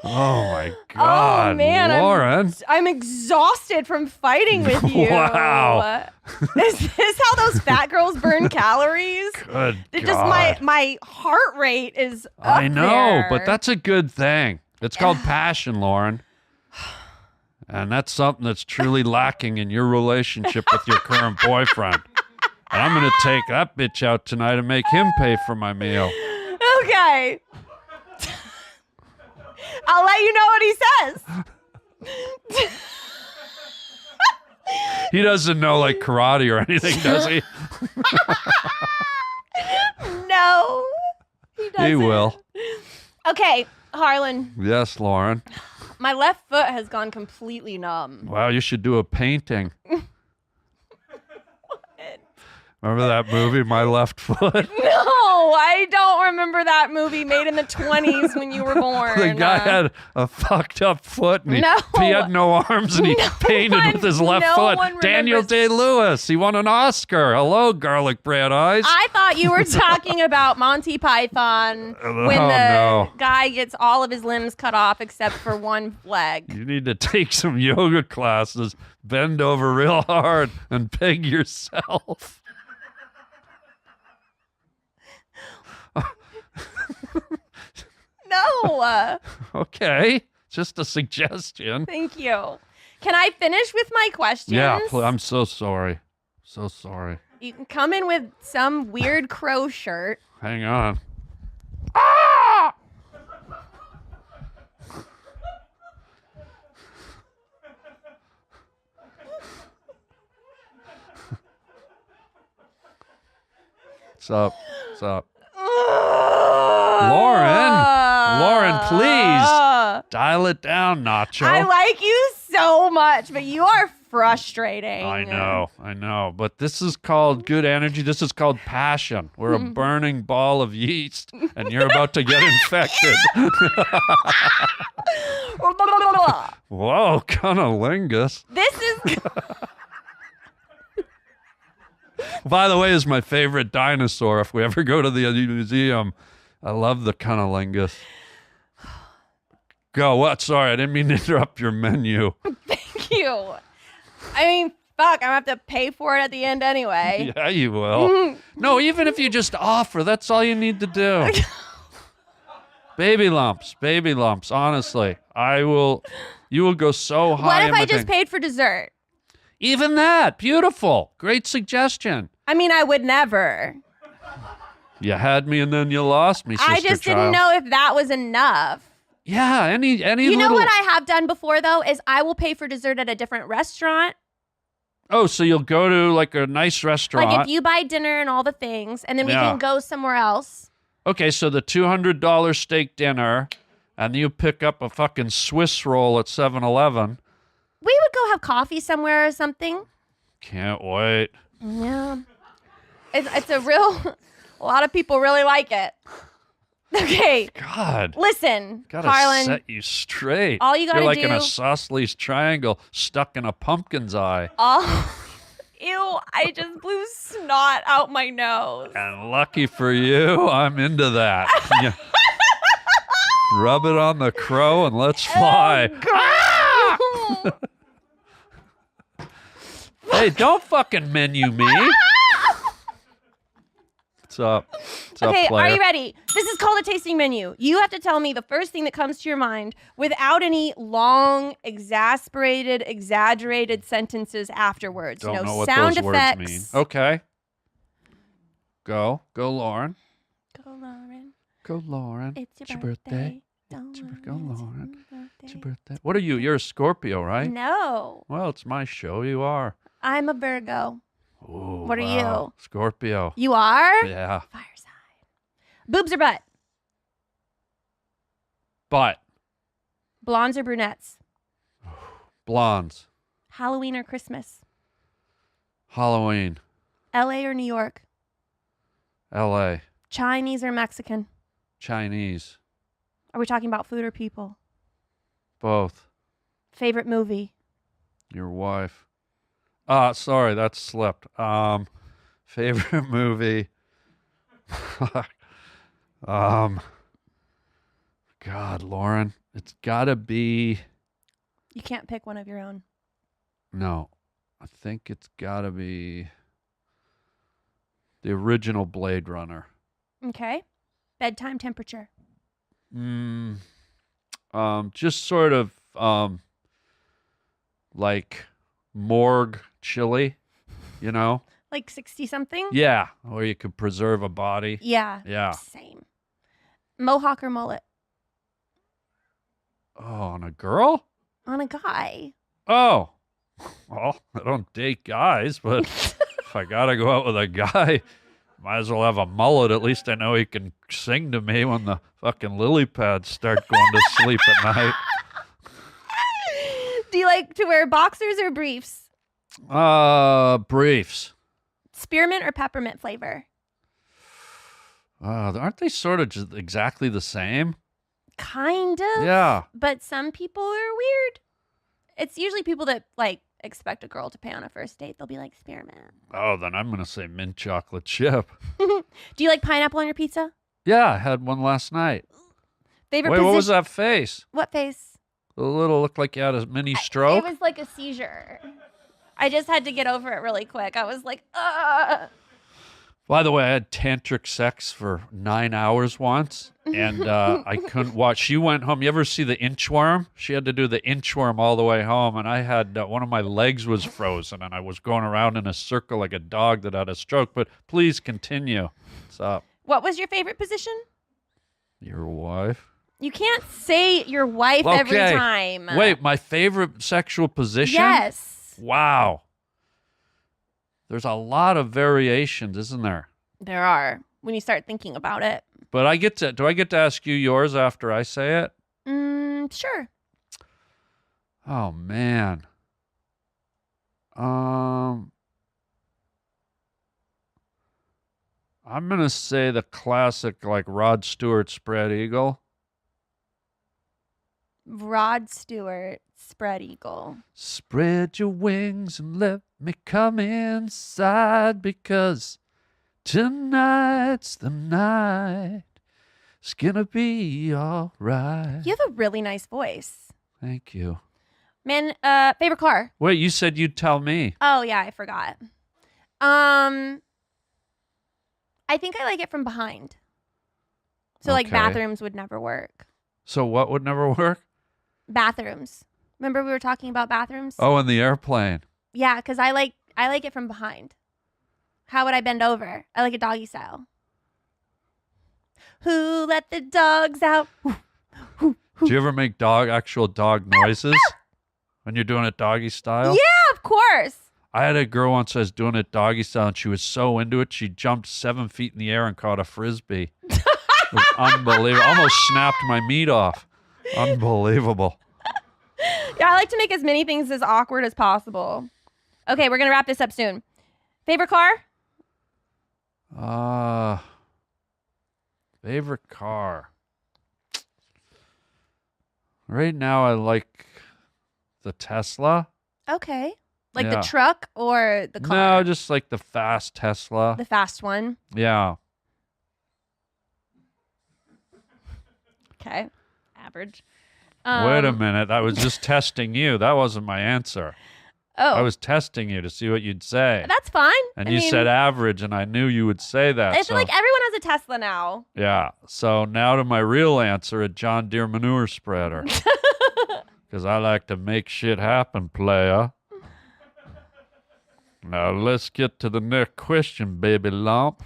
Speaker 3: Oh my God,
Speaker 4: Oh man,
Speaker 3: Lauren.
Speaker 4: I'm exhausted from fighting with you.
Speaker 3: Wow.
Speaker 4: Is this how those fat girls burn calories?
Speaker 3: Good
Speaker 4: It
Speaker 3: God.
Speaker 4: just my heart rate is up
Speaker 3: I know,
Speaker 4: there.
Speaker 3: but that's a good thing. It's called passion, Lauren. And that's something that's truly lacking in your relationship with your current boyfriend. And I'm going to take that bitch out tonight and make him pay for my meal.
Speaker 4: Okay. I'll let you know what he says.
Speaker 3: He doesn't know like karate or anything, does he?
Speaker 4: No, he doesn't.
Speaker 3: He will.
Speaker 4: Okay, Harlan,
Speaker 3: Yes, Lauren.
Speaker 4: my left foot has gone completely numb.
Speaker 3: Wow, you should do a painting. Remember that movie, My Left Foot?
Speaker 4: No, I don't remember that movie made in the 20s when you were born.
Speaker 3: The guy had a fucked up foot and
Speaker 4: No.
Speaker 3: he had no arms and he painted with his left
Speaker 4: no
Speaker 3: foot.
Speaker 4: one
Speaker 3: Daniel
Speaker 4: remembers-
Speaker 3: Day-Lewis, he won an Oscar. Hello, garlic bread eyes.
Speaker 4: I thought you were talking about Monty Python when
Speaker 3: Oh,
Speaker 4: the
Speaker 3: no.
Speaker 4: guy gets all of his limbs cut off except for one leg.
Speaker 3: You need to take some yoga classes, bend over real hard, and peg yourself.
Speaker 4: No,
Speaker 3: Okay, just a suggestion.
Speaker 4: thank you. Can I finish with my questions?
Speaker 3: Yeah, I'm so sorry. So sorry.
Speaker 4: You can come in with some weird crow shirt.
Speaker 3: Hang on. What's up? What's up? Lauren, please. Dial it down, Nacho.
Speaker 4: I like you so much, but you are frustrating.
Speaker 3: I know. But this is called good energy. This is called passion. We're a burning ball of yeast, and you're about to get infected. Whoa, cunnilingus.
Speaker 4: This is
Speaker 3: By the way, is my favorite dinosaur. If we ever go to the museum, I love the cunnilingus. Go. What? Sorry, I didn't mean to interrupt your menu.
Speaker 4: thank you. I mean, fuck, I'm gonna have to pay for it at the end anyway.
Speaker 3: Yeah, you will. No, even if you just offer, that's all you need to do. Baby lumps. Honestly, you will go so high.
Speaker 4: What if
Speaker 3: in
Speaker 4: I
Speaker 3: my
Speaker 4: just
Speaker 3: thing.
Speaker 4: paid for dessert?
Speaker 3: Even that, beautiful, great suggestion.
Speaker 4: I mean, I would never.
Speaker 3: You had me and then you lost me, sister
Speaker 4: I just didn't
Speaker 3: child.
Speaker 4: know if that was enough.
Speaker 3: Yeah, any
Speaker 4: You know
Speaker 3: little...
Speaker 4: what I have done before, though, is I will pay for dessert at a different restaurant.
Speaker 3: Oh, so you'll go to like a nice restaurant.
Speaker 4: Like if you buy dinner and all the things, and then we
Speaker 3: Yeah.
Speaker 4: can go somewhere else.
Speaker 3: Okay, so the $200 steak dinner, and you pick up a fucking Swiss roll at 7-Eleven.
Speaker 4: We would go have coffee somewhere or something.
Speaker 3: Can't wait.
Speaker 4: Yeah. It's a real... A lot of people really like it. Okay.
Speaker 3: God.
Speaker 4: Listen,
Speaker 3: Gotta
Speaker 4: Harlan.
Speaker 3: set you straight.
Speaker 4: All you gotta
Speaker 3: You're like in
Speaker 4: do-
Speaker 3: a isosceles triangle stuck in a pumpkin's eye.
Speaker 4: Ew, I just blew snot out my nose.
Speaker 3: And lucky for you, I'm into that. Yeah. Rub it on the crow and let's fly.
Speaker 4: Oh,
Speaker 3: Hey, don't fucking menu me. What's up? What's
Speaker 4: Okay,
Speaker 3: up, player?
Speaker 4: are you ready? This is called a tasting menu. You have to tell me the first thing that comes to your mind without any long, exaggerated sentences afterwards.
Speaker 3: Don't
Speaker 4: no
Speaker 3: know what
Speaker 4: sound
Speaker 3: those
Speaker 4: effects.
Speaker 3: words mean. Okay. Go, Lauren.
Speaker 4: Go, Lauren.
Speaker 3: Go, Lauren.
Speaker 4: It's your
Speaker 3: birthday.
Speaker 4: birthday. Don't
Speaker 3: It's your
Speaker 4: worry,
Speaker 3: Go, Lauren.
Speaker 4: birthday.
Speaker 3: It's your birthday. What are you? You're a Scorpio, right?
Speaker 4: No,
Speaker 3: Well, it's my show. You are.
Speaker 4: I'm a Virgo.
Speaker 3: Ooh,
Speaker 4: What are
Speaker 3: wow.
Speaker 4: you?
Speaker 3: Scorpio.
Speaker 4: You are?
Speaker 3: Yeah.
Speaker 4: Fire sign. Boobs or butt?
Speaker 3: But
Speaker 4: Blondes or brunettes?
Speaker 3: blondes.
Speaker 4: Halloween or Christmas?
Speaker 3: Halloween.
Speaker 4: LA or New York?
Speaker 3: L.A.
Speaker 4: Chinese or Mexican?
Speaker 3: Chinese.
Speaker 4: Are we talking about food or people?
Speaker 3: Both.
Speaker 4: Favorite movie?
Speaker 3: Your wife. Sorry, that slipped. Favorite movie. God, Lauren, it's gotta be.
Speaker 4: You can't pick one of your own.
Speaker 3: No, I think it's gotta be the original Blade Runner.
Speaker 4: Okay. Bedtime temperature?
Speaker 3: Just sort of like morgue chili, you know?
Speaker 4: Like 60 something?
Speaker 3: Yeah, where you could preserve a body.
Speaker 4: Yeah.
Speaker 3: Yeah.
Speaker 4: Same. Mohawk or mullet?
Speaker 3: Oh, on a girl?
Speaker 4: On a guy.
Speaker 3: Oh, well, I don't date guys, but if I gotta go out with a guy, might as well have a mullet. At least I know he can sing to me when the fucking lily pads start going to sleep at night.
Speaker 4: Do you like to wear boxers or briefs?
Speaker 3: Briefs.
Speaker 4: Spearmint or peppermint flavor?
Speaker 3: Aren't they sort of just exactly the same?
Speaker 4: Kind of.
Speaker 3: Yeah.
Speaker 4: But some people are weird. It's usually people that like expect a girl to pay on a first date. They'll be like spearmint.
Speaker 3: Oh, then I'm gonna say mint chocolate chip.
Speaker 4: Do you like pineapple on your pizza?
Speaker 3: Yeah, I had one last night.
Speaker 4: Favorite
Speaker 3: Wait,
Speaker 4: position?
Speaker 3: what was that face?
Speaker 4: What face?
Speaker 3: A little looked like you had a mini stroke.
Speaker 4: It was like a seizure. I just had to get over it really quick. I was like, ugh.
Speaker 3: By the way, I had tantric sex for 9 hours once, and I couldn't watch. She went home. You ever see the inchworm? She had to do the inchworm all the way home, and I had one of my legs was frozen, and I was going around in a circle like a dog that had a stroke. But please continue. What's up?
Speaker 4: What was your favorite position?
Speaker 3: Your wife?
Speaker 4: You can't say your wife every
Speaker 3: Okay.
Speaker 4: time.
Speaker 3: Wait, my favorite sexual position?
Speaker 4: Yes.
Speaker 3: Wow. There's a lot of variations, isn't there?
Speaker 4: There are when you start thinking about it.
Speaker 3: But do I get to ask you yours after I say it?
Speaker 4: Sure.
Speaker 3: Oh man. I'm gonna say the classic like Rod Stewart spread eagle.
Speaker 4: Rod Stewart, spread eagle.
Speaker 3: Spread your wings and let me come inside because tonight's the night. It's gonna be all right.
Speaker 4: You have a really nice voice.
Speaker 3: Thank you.
Speaker 4: Man, favorite car?
Speaker 3: Wait, you said you'd tell me.
Speaker 4: Oh yeah, I forgot. I think I like it from behind. So like
Speaker 3: Okay.
Speaker 4: bathrooms would never work.
Speaker 3: So what would never work?
Speaker 4: Bathrooms. Remember we were talking about bathrooms?
Speaker 3: Oh, in the airplane.
Speaker 4: Yeah, because I like it from behind. How would I bend over? I like a doggy style. Who let the dogs out?
Speaker 3: Do you ever make actual dog noises when you're doing it doggy style?
Speaker 4: Yeah, of course.
Speaker 3: I had a girl once I was doing it doggy style, and she was so into it, she jumped 7 feet in the air and caught a frisbee. It was unbelievable. Almost snapped my meat off. Unbelievable.
Speaker 4: Yeah, I like to make as many things as awkward as possible. Okay, we're going to wrap this up soon. Favorite car?
Speaker 3: Favorite car. Right now, I like the Tesla.
Speaker 4: Okay. Like
Speaker 3: Yeah.
Speaker 4: the truck or the car?
Speaker 3: No, just like the fast Tesla.
Speaker 4: The fast one.
Speaker 3: Yeah.
Speaker 4: Okay. Average.
Speaker 3: Wait a minute. I was just testing you. That wasn't my answer.
Speaker 4: Oh,
Speaker 3: I was testing you to see what you'd say.
Speaker 4: that's fine.
Speaker 3: And
Speaker 4: I
Speaker 3: you
Speaker 4: mean,
Speaker 3: said average, and I knew you would say that.
Speaker 4: I
Speaker 3: so,
Speaker 4: feel like everyone has a Tesla now.
Speaker 3: yeah. So now to my real answer, a John Deere manure spreader. Because I like to make shit happen, playa. Now let's get to the next question, baby lump.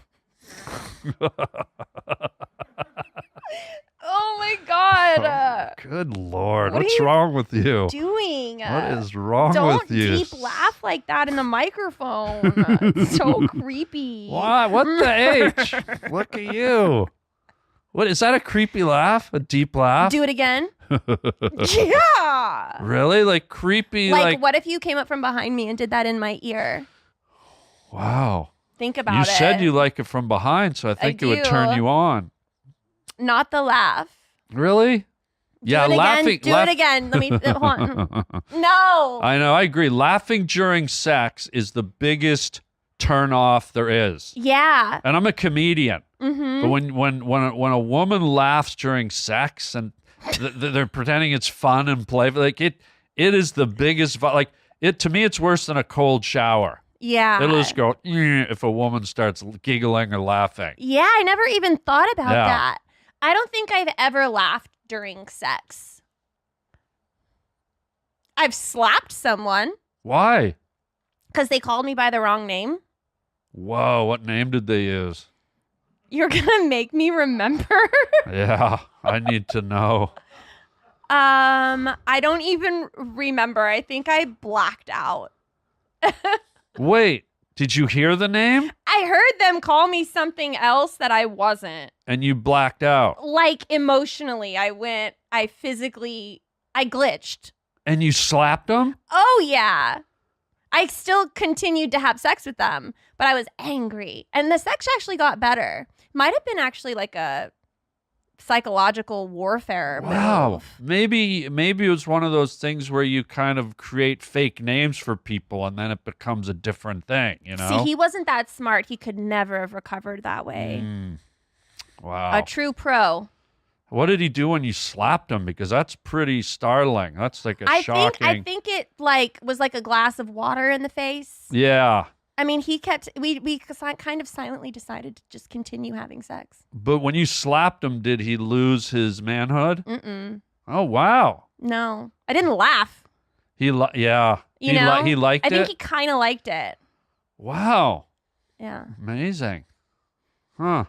Speaker 4: Oh my God.
Speaker 3: Good Lord.
Speaker 4: What are
Speaker 3: What's
Speaker 4: you
Speaker 3: wrong with you?
Speaker 4: Doing?
Speaker 3: What is wrong
Speaker 4: Don't
Speaker 3: with you?
Speaker 4: deep laugh like that in the microphone. It's so creepy.
Speaker 3: Why? What the H? Look at you. What is that? A creepy laugh? A deep laugh?
Speaker 4: Do it again. Yeah.
Speaker 3: Really? Like creepy?
Speaker 4: Like, what if you came up from behind me and did that in my ear?
Speaker 3: Wow.
Speaker 4: Think about
Speaker 3: You
Speaker 4: it.
Speaker 3: said you like it from behind, so I think it would turn
Speaker 4: do.
Speaker 3: you on.
Speaker 4: Not the laugh.
Speaker 3: Really? Yeah,
Speaker 4: Do it
Speaker 3: laughing.
Speaker 4: again. Do it again. Let me. Hold on. No.
Speaker 3: I know. I agree. Laughing during sex is the biggest turn off there is.
Speaker 4: Yeah.
Speaker 3: And I'm a comedian.
Speaker 4: Mm-hmm.
Speaker 3: But when a woman laughs during sex and they're pretending it's fun and playful, like it is the biggest. Like it to me, it's worse than a cold shower.
Speaker 4: Yeah.
Speaker 3: It'll just go if a woman starts giggling or laughing.
Speaker 4: Yeah, I never even thought about
Speaker 3: Yeah.
Speaker 4: that. I don't think I've ever laughed during sex. I've slapped someone
Speaker 3: Why?
Speaker 4: because they called me by the wrong name.
Speaker 3: Whoa! What name did they use?
Speaker 4: You're gonna make me remember.
Speaker 3: Yeah, I need to know.
Speaker 4: I don't even remember. I think I blacked out.
Speaker 3: Wait, did you hear the name
Speaker 4: I heard them call me something else that I wasn't.
Speaker 3: and you blacked out
Speaker 4: Like emotionally, I glitched.
Speaker 3: and you slapped them?
Speaker 4: Oh, yeah. I still continued to have sex with them, but I was angry. And the sex actually got better. Might have been actually like a psychological warfare
Speaker 3: Wow.
Speaker 4: move.
Speaker 3: Maybe it was one of those things where you kind of create fake names for people and then it becomes a different thing, you know?
Speaker 4: See, he wasn't that smart. He could never have recovered that way.
Speaker 3: Wow.
Speaker 4: A true pro.
Speaker 3: What did he do when you slapped him? Because that's pretty startling. That's like a shocking.
Speaker 4: I think it like was like a glass of water in the face.
Speaker 3: Yeah.
Speaker 4: I mean, we kind of silently decided to just continue having sex.
Speaker 3: But when you slapped him, did he lose his manhood?
Speaker 4: Mm-mm.
Speaker 3: Oh, wow.
Speaker 4: No, I didn't laugh.
Speaker 3: Yeah.
Speaker 4: You know,
Speaker 3: he liked
Speaker 4: I think
Speaker 3: it?
Speaker 4: he kind of liked it.
Speaker 3: Wow.
Speaker 4: Yeah.
Speaker 3: Amazing. Huh.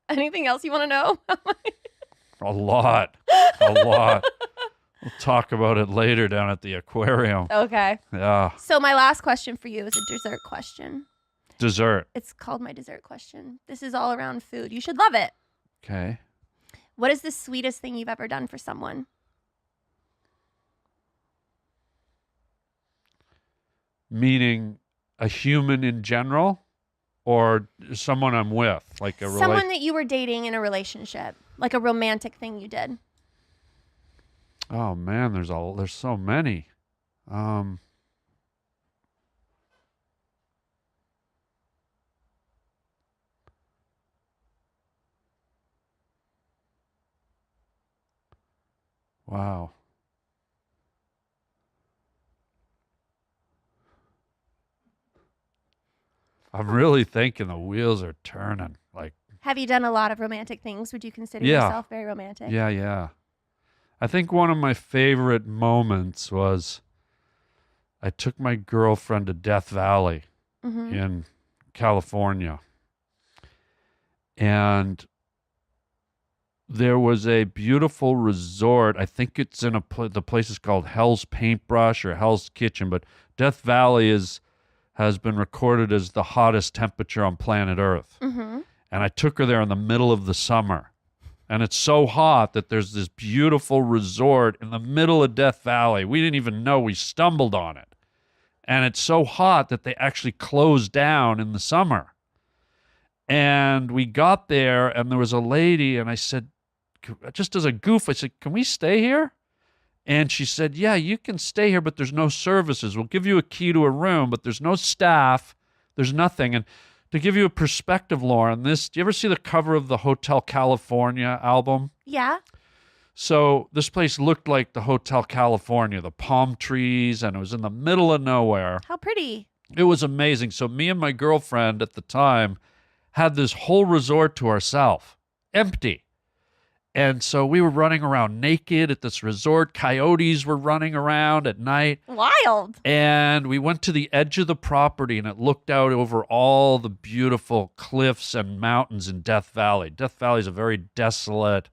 Speaker 4: Anything else you want to know?
Speaker 3: A lot. A lot. We'll talk about it later down at the aquarium.
Speaker 4: Okay.
Speaker 3: Yeah.
Speaker 4: So my last question for you is a dessert question.
Speaker 3: Dessert.
Speaker 4: It's called my dessert question. This is all around food. You should love it.
Speaker 3: Okay.
Speaker 4: What is the sweetest thing you've ever done for someone?
Speaker 3: Meaning a human in general or someone I'm with? Like a
Speaker 4: Someone that you were dating in a relationship. Like a romantic thing you did.
Speaker 3: Oh man, there's so many. Wow. I'm really thinking the wheels are turning. Like
Speaker 4: Have you done a lot of romantic things? Would you consider
Speaker 3: Yeah.
Speaker 4: yourself very romantic?
Speaker 3: Yeah. I think one of my favorite moments was I took my girlfriend to Death Valley
Speaker 4: Mm-hmm.
Speaker 3: in California. And there was a beautiful resort. I think it's in the place is called Hell's Paintbrush or Hell's Kitchen, but Death Valley has been recorded as the hottest temperature on planet Earth.
Speaker 4: Mm-hmm.
Speaker 3: And I took her there in the middle of the summer. And it's so hot that there's this beautiful resort in the middle of Death Valley. We didn't even know. We stumbled on it. And it's so hot that they actually closed down in the summer. And we got there, and there was a lady, and I said, just as a goof, I said, can we stay here? And she said, yeah, you can stay here, but there's no services. We'll give you a key to a room, but there's no staff. There's nothing. And to give you a perspective, Lauren, do you ever see the cover of the Hotel California album?
Speaker 4: Yeah.
Speaker 3: So this place looked like the Hotel California, the palm trees, and it was in the middle of nowhere.
Speaker 4: How pretty.
Speaker 3: It was amazing. So me and my girlfriend at the time had this whole resort to ourselves, empty. And so we were running around naked at this resort. Coyotes were running around at night.
Speaker 4: Wild.
Speaker 3: And we went to the edge of the property, and it looked out over all the beautiful cliffs and mountains in Death Valley. Death Valley is a very desolate,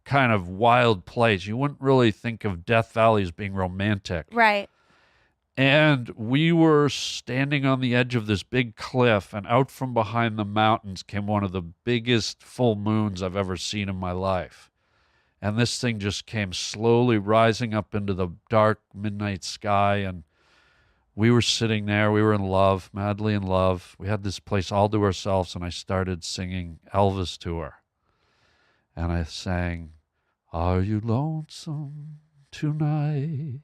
Speaker 3: kind of wild place. You wouldn't really think of Death Valley as being romantic.
Speaker 4: Right.
Speaker 3: And we were standing on the edge of this big cliff, and out from behind the mountains came one of the biggest full moons I've ever seen in my life. And this thing just came slowly rising up into the dark midnight sky, and we were sitting there. We were in love, madly in love. We had this place all to ourselves, and I started singing Elvis to her. And I sang, "Are you lonesome tonight?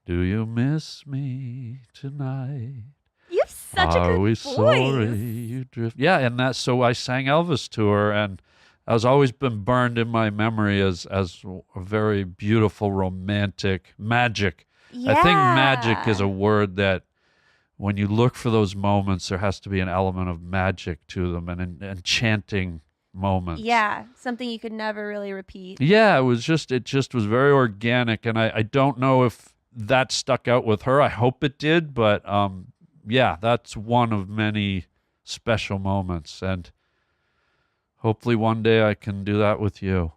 Speaker 3: Do you miss me tonight?
Speaker 4: You have such a
Speaker 3: Are
Speaker 4: good
Speaker 3: we
Speaker 4: voice.
Speaker 3: sorry you drift?" Yeah, and so I sang Elvis to her, and has always been burned in my memory as a very beautiful, romantic magic.
Speaker 4: Yeah.
Speaker 3: I think magic is a word that when you look for those moments, there has to be an element of magic to them and an enchanting moments.
Speaker 4: Yeah, something you could never really repeat.
Speaker 3: Yeah, it just was very organic, and I don't know if that stuck out with her. I hope it did, but yeah, that's one of many special moments, and hopefully one day I can do that with you.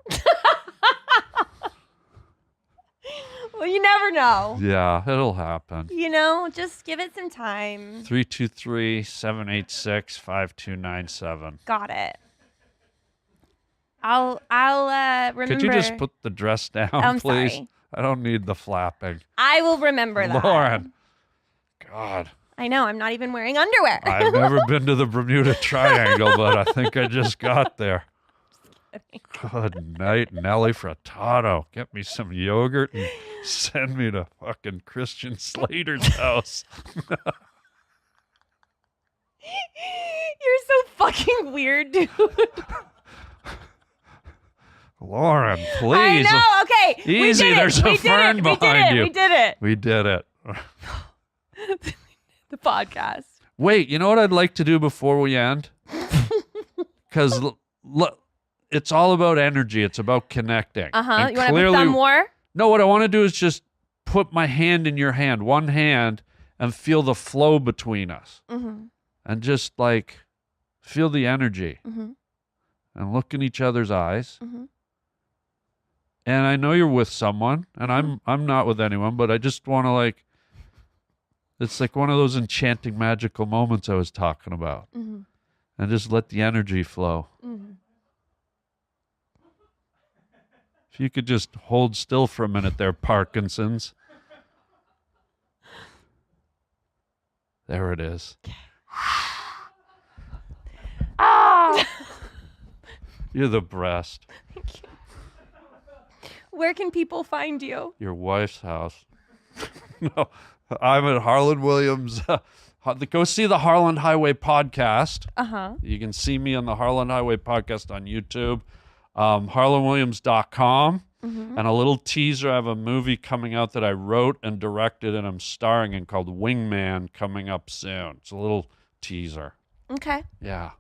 Speaker 4: Well, you never know.
Speaker 3: Yeah, it'll happen.
Speaker 4: You know, just give it some time.
Speaker 3: 323-786-5297.
Speaker 4: Got it. I'll remember.
Speaker 3: Could you just put the dress down,
Speaker 4: I'm
Speaker 3: please?
Speaker 4: sorry.
Speaker 3: I don't need the flapping.
Speaker 4: I will remember that.
Speaker 3: Lauren. God.
Speaker 4: I know, I'm not even wearing underwear.
Speaker 3: I've never been to the Bermuda Triangle, but I think I just got there. Good night, Nelly Furtado. Get me some yogurt and send me to fucking Christian Slater's house.
Speaker 4: You're so fucking weird, dude.
Speaker 3: Lauren,
Speaker 4: I
Speaker 3: please.
Speaker 4: know. Okay. we
Speaker 3: Easy,
Speaker 4: did it.
Speaker 3: there's a
Speaker 4: We did
Speaker 3: fern
Speaker 4: it.
Speaker 3: behind you.
Speaker 4: We did it.
Speaker 3: We did it.
Speaker 4: The podcast.
Speaker 3: Wait, you know what I'd like to do before we end? Because it's all about energy. It's about connecting.
Speaker 4: Uh-huh.
Speaker 3: And
Speaker 4: You want to have a thumb war?
Speaker 3: No, what I want to do is just put my hand in your hand, one hand, and feel the flow between us.
Speaker 4: Mm-hmm.
Speaker 3: And just like feel the energy
Speaker 4: Mm-hmm.
Speaker 3: and look in each other's eyes.
Speaker 4: Mm-hmm.
Speaker 3: And I know you're with someone, and I'm not with anyone, but I just want to it's like one of those enchanting, magical moments I was talking about.
Speaker 4: Mm-hmm.
Speaker 3: And just let the energy flow.
Speaker 4: Mm-hmm.
Speaker 3: If you could just hold still for a minute there, Parkinson's. There it is.
Speaker 4: Ah!
Speaker 3: You're the best.
Speaker 4: Where can people find you?
Speaker 3: Your wife's house. No, I'm at Harlan Williams. Go see the Harlan Highway podcast.
Speaker 4: Uh-huh.
Speaker 3: You can see me on the Harlan Highway podcast on YouTube. HarlanWilliams.com.
Speaker 4: Mm-hmm.
Speaker 3: And a little teaser, I have a movie coming out that I wrote and directed and I'm starring in called Wingman coming up soon. It's a little teaser.
Speaker 4: Okay.
Speaker 3: Yeah.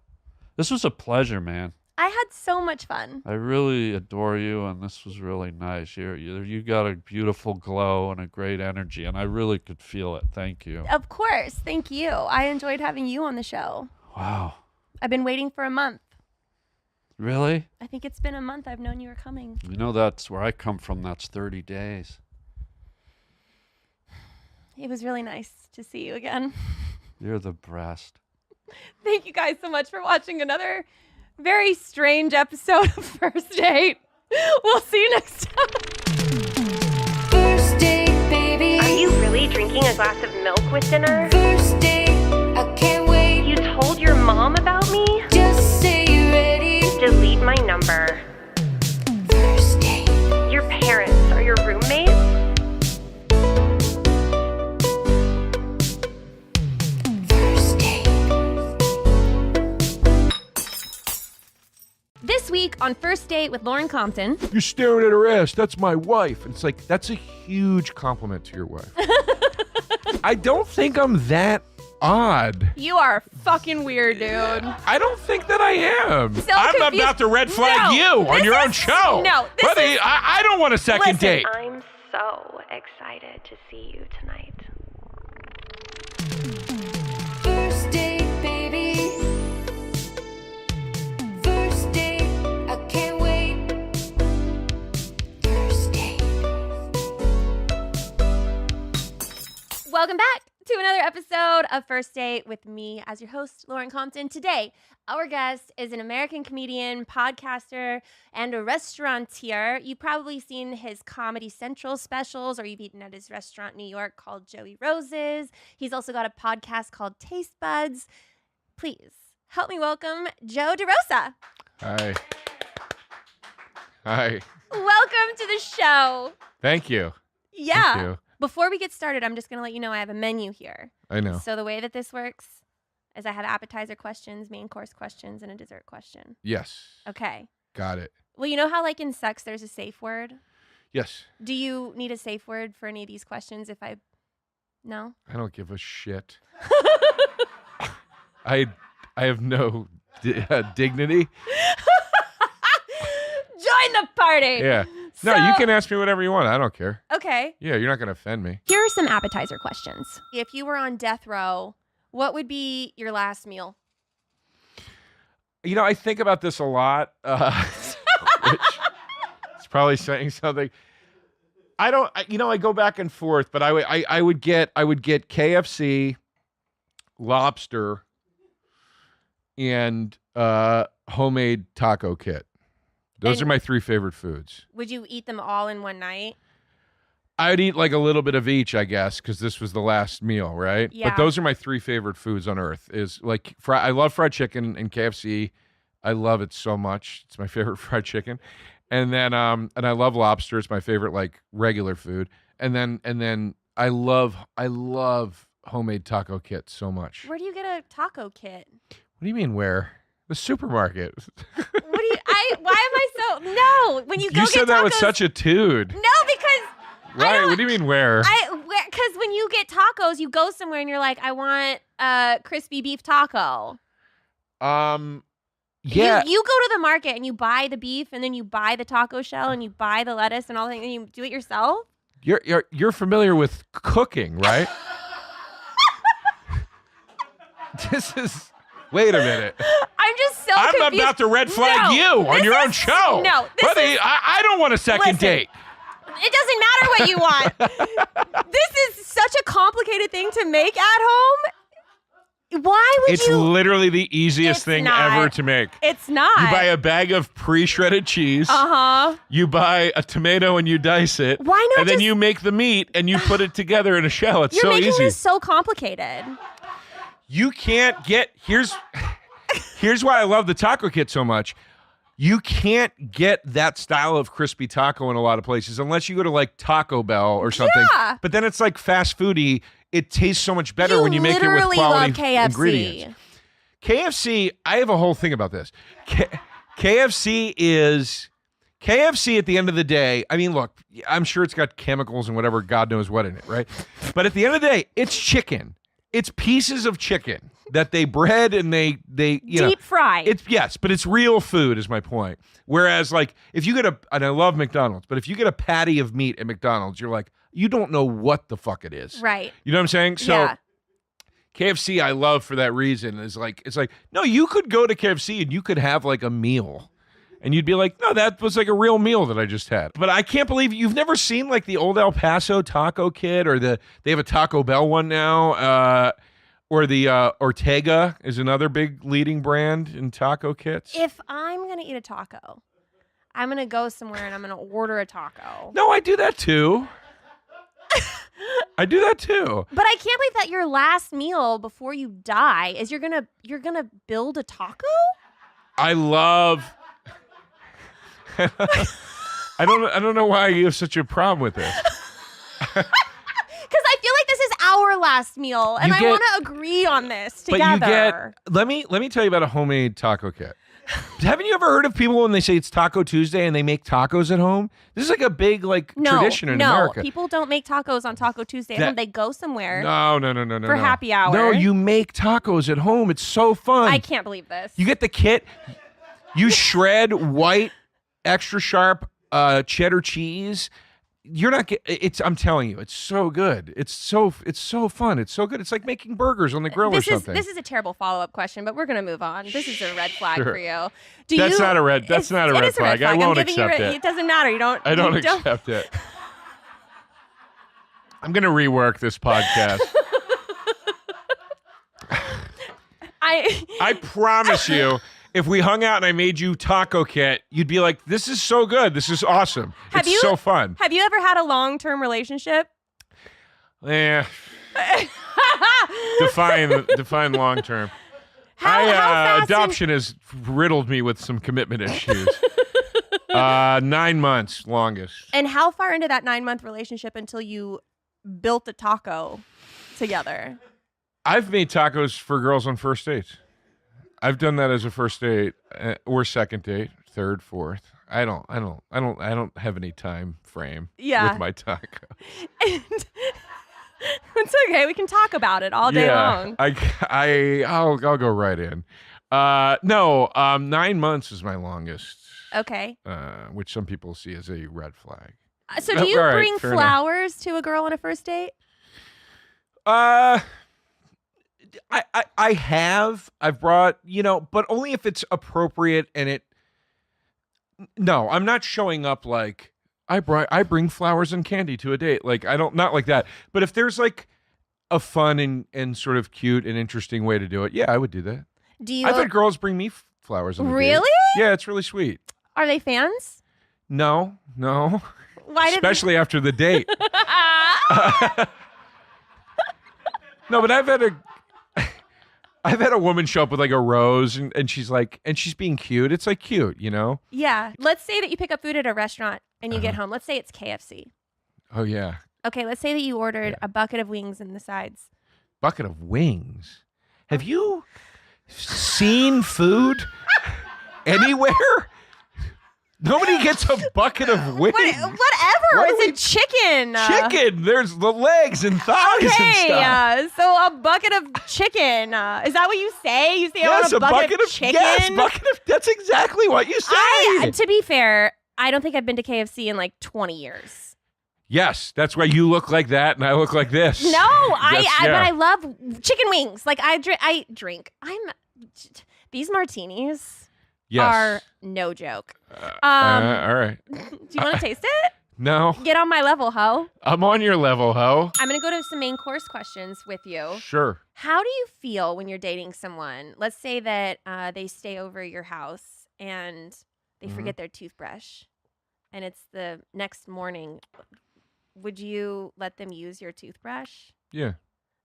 Speaker 3: This was a pleasure, man.
Speaker 4: I had so much fun.
Speaker 3: I really adore you, and this was really nice. You got a beautiful glow and a great energy, and I really could feel it. Thank you.
Speaker 4: Of course. Thank you. I enjoyed having you on the show.
Speaker 3: Wow.
Speaker 4: I've been waiting for a month.
Speaker 3: Really?
Speaker 4: I think it's been a month I've known you were coming.
Speaker 3: You know, that's where I come from. That's 30 days.
Speaker 4: It was really nice to see you again.
Speaker 3: You're the best.
Speaker 4: Thank you guys so much for watching another very strange episode of First Date. We'll see you next time.
Speaker 2: First date, baby.
Speaker 1: Are you really drinking a glass of milk with dinner?
Speaker 2: First date, I can't wait.
Speaker 1: You told your mom about me?
Speaker 2: Just say you're ready.
Speaker 1: Delete my number.
Speaker 2: First date.
Speaker 1: Your parents are your roommates?
Speaker 2: First date.
Speaker 4: This week on First Date with Lauren Compton.
Speaker 5: You're staring at her ass. That's my wife. And it's like, that's a huge compliment to your wife. I don't think I'm that odd.
Speaker 4: You are fucking weird, dude.
Speaker 5: I don't think that I am.
Speaker 4: So
Speaker 5: I'm
Speaker 4: confused.
Speaker 5: about to red flag
Speaker 4: No,
Speaker 5: you on
Speaker 4: this
Speaker 5: your own
Speaker 4: is-
Speaker 5: show.
Speaker 4: no, this
Speaker 5: Buddy,
Speaker 4: is-
Speaker 5: I don't want a second
Speaker 4: Listen,
Speaker 5: date.
Speaker 1: I'm so excited to see you tonight.
Speaker 2: First date, baby. First date, I can't wait. First date.
Speaker 4: Welcome back to another episode of First Date with me as your host, Lauren Compton. Today, our guest is an American comedian, podcaster, and a restaurateur. You've probably seen his Comedy Central specials, or you've eaten at his restaurant in New York called Joey Rose's. He's also got a podcast called Taste Buds. Please help me welcome Joe DeRosa.
Speaker 5: Hi. Hi.
Speaker 4: Welcome to the show.
Speaker 5: Thank you.
Speaker 4: Yeah.
Speaker 5: Thank you.
Speaker 4: Before we get started, I'm just going to let you know I have a menu here.
Speaker 5: I know.
Speaker 4: So the way that this works is I have appetizer questions, main course questions, and a dessert question.
Speaker 5: Yes.
Speaker 4: Okay.
Speaker 5: Got it.
Speaker 4: Well, you know how like in sex there's a safe word?
Speaker 5: Yes.
Speaker 4: Do you need a safe word for any of these questions if I... No?
Speaker 5: I don't give a shit. I have no dignity.
Speaker 4: Join the party!
Speaker 5: Yeah. No,
Speaker 4: So-
Speaker 5: you can ask me whatever you want. I don't care.
Speaker 4: Okay.
Speaker 5: Yeah, you're not going to offend me.
Speaker 4: Here are some appetizer questions. If you were on death row, what would be your last meal?
Speaker 5: You know, I think about this a lot, which is probably saying something. I go back and forth, but I would get KFC, lobster, and homemade taco kit. Those
Speaker 4: And-
Speaker 5: are my three favorite foods.
Speaker 4: Would you eat them all in one night?
Speaker 5: I'd eat like a little bit of each, I guess, because this was the last meal, right?
Speaker 4: Yeah.
Speaker 5: But those are my three favorite foods on earth. Is like I love fried chicken and KFC. I love it so much. It's my favorite fried chicken. And then and I love lobster. It's my favorite like regular food. And then I love homemade taco kit so much.
Speaker 4: Where do you get a taco kit?
Speaker 5: What do you mean where? The supermarket.
Speaker 4: What do you... Why am I so... No! When you go
Speaker 5: You
Speaker 4: get
Speaker 5: said that with
Speaker 4: tacos-
Speaker 5: such a tude.
Speaker 4: No, because...
Speaker 5: Right? What do you mean where?
Speaker 4: Because when you get tacos, you go somewhere and you're like, I want a crispy beef taco.
Speaker 5: Yeah.
Speaker 4: You go to the market and you buy the beef and then you buy the taco shell and you buy the lettuce and all that, and you do it yourself?
Speaker 5: You're familiar with cooking, right? This is... Wait a minute.
Speaker 4: I'm just so
Speaker 5: I'm
Speaker 4: confused.
Speaker 5: about to red flag
Speaker 4: No,
Speaker 5: you on
Speaker 4: this
Speaker 5: your own
Speaker 4: is-
Speaker 5: show.
Speaker 4: No, this
Speaker 5: Buddy,
Speaker 4: is...
Speaker 5: I don't want a second
Speaker 4: Listen.
Speaker 5: date.
Speaker 4: It doesn't matter what you want. This is such a complicated thing to make at home. Why would
Speaker 5: It's
Speaker 4: you...
Speaker 5: literally the easiest
Speaker 4: It's
Speaker 5: thing
Speaker 4: not.
Speaker 5: ever to make.
Speaker 4: It's not.
Speaker 5: You buy a bag of pre-shredded cheese.
Speaker 4: Uh-huh.
Speaker 5: You buy a tomato and you dice it.
Speaker 4: Why not
Speaker 5: And then
Speaker 4: just-
Speaker 5: you make the meat and you put it together in a shell. It's
Speaker 4: You're
Speaker 5: so
Speaker 4: making
Speaker 5: easy.
Speaker 4: this so complicated.
Speaker 5: You can't get... Here's why I love the taco kit so much. You can't get that style of crispy taco in a lot of places unless you go to like Taco Bell or something.
Speaker 4: Yeah.
Speaker 5: But then it's like fast foodie. It tastes so much better
Speaker 4: You
Speaker 5: when you make it with
Speaker 4: literally
Speaker 5: quality
Speaker 4: love KFC.
Speaker 5: ingredients. KFC, I have a whole thing about this. KFC at the end of the day, I mean, look, I'm sure it's got chemicals and whatever, God knows what in it, right? But at the end of the day, it's chicken. it's pieces of chicken that they bread and they
Speaker 4: Deep fry.
Speaker 5: It's yes, but it's real food is my point. Whereas like if you get and I love McDonald's, but if you get a patty of meat at McDonald's, you're like, you don't know what the fuck it is.
Speaker 4: Right.
Speaker 5: You know what I'm saying? So
Speaker 4: Yeah.
Speaker 5: KFC I love for that reason is like it's like, no, you could go to KFC and you could have like a meal. And you'd be like, no, that was like a real meal that I just had. But I can't believe you've never seen like the old El Paso taco kit or they have a Taco Bell one now. Or the Ortega is another big leading brand in taco kits.
Speaker 4: If I'm going to eat a taco, I'm going to go somewhere and I'm going to order a taco.
Speaker 5: No, I do that too. I do that too.
Speaker 4: But I can't believe that your last meal before you die is you're gonna build a taco?
Speaker 5: I love I don't know why you have such a problem with this.
Speaker 4: Because I feel like this is our last meal, and I want to agree on this together.
Speaker 5: But you let me tell you about a homemade taco kit. Haven't you ever heard of people when they say it's Taco Tuesday and they make tacos at home? This is like a big tradition in America.
Speaker 4: No, people don't make tacos on Taco Tuesday. At home. They go somewhere.
Speaker 5: No.
Speaker 4: For happy hour.
Speaker 5: No, you make tacos at home. It's so fun.
Speaker 4: I can't believe this.
Speaker 5: You get the kit. You shred white, extra sharp cheddar cheese. You're not it's I'm telling you, it's so good. It's so fun. It's so good. It's like making burgers on the grill or something.
Speaker 4: This is a terrible follow-up question, but we're going to move on. This is a red flag
Speaker 5: Sure.
Speaker 4: for you.
Speaker 5: That's not a red flag. I won't accept it.
Speaker 4: It doesn't matter.
Speaker 5: I don't accept it. I'm going to rework this podcast. I promise you, if we hung out and I made you taco kit, you'd be like, this is so good. This is awesome. It's so fun.
Speaker 4: Have you ever had a long-term relationship?
Speaker 5: Yeah. Define long term.
Speaker 4: How fast
Speaker 5: adoption has riddled me with some commitment issues. 9 months longest.
Speaker 4: And how far into that 9-month relationship until you built a taco together?
Speaker 5: I've made tacos for girls on first dates. I've done that as a first date or second date, third, fourth. I don't have any time frame with my taco.
Speaker 4: And it's okay. We can talk about it all day long.
Speaker 5: I'll go right in. 9 months is my longest.
Speaker 4: Okay.
Speaker 5: Which some people see as a red flag.
Speaker 4: So do you
Speaker 5: All right,
Speaker 4: bring
Speaker 5: fair
Speaker 4: flowers to a girl on a first date?
Speaker 5: I've brought, but only if it's appropriate and no, I'm not showing up like I bring flowers and candy to a date. Like not like that. But if there's like a fun and sort of cute and interesting way to do it, yeah, I would do that. I've had girls bring me flowers on a date.
Speaker 4: Really?
Speaker 5: Yeah, it's really sweet.
Speaker 4: Are they fans?
Speaker 5: No.
Speaker 4: Why did
Speaker 5: Especially after the date. No, but I've had a woman show up with like a rose and she's like, and she's being cute. It's like cute,
Speaker 4: Yeah. Let's say that you pick up food at a restaurant and you get home. Let's say it's KFC.
Speaker 5: Oh, yeah.
Speaker 4: Okay, let's say that you ordered a bucket of wings and the sides.
Speaker 5: Bucket of wings? Have you seen food anywhere? Nobody gets a bucket of wings.
Speaker 4: Whatever. It's a chicken.
Speaker 5: Chicken. There's the legs and thighs and stuff.
Speaker 4: So a bucket of chicken. Is that what you say? You say I want a bucket of chicken?
Speaker 5: Yes, bucket of. That's exactly what you say.
Speaker 4: To be fair, I don't think I've been to KFC in like 20 years.
Speaker 5: Yes, that's why you look like that and I look like this.
Speaker 4: No, but I love chicken wings. Like I drink. These martinis.
Speaker 5: Yes.
Speaker 4: Are no joke.
Speaker 5: All right.
Speaker 4: Do you want to taste it?
Speaker 5: No.
Speaker 4: Get on my level, ho.
Speaker 5: I'm on your level, ho.
Speaker 4: I'm going to go to some main course questions with you.
Speaker 5: Sure.
Speaker 4: How do you feel when you're dating someone? Let's say that they stay over your house and they forget their toothbrush and it's the next morning. Would you let them use your toothbrush?
Speaker 5: Yeah.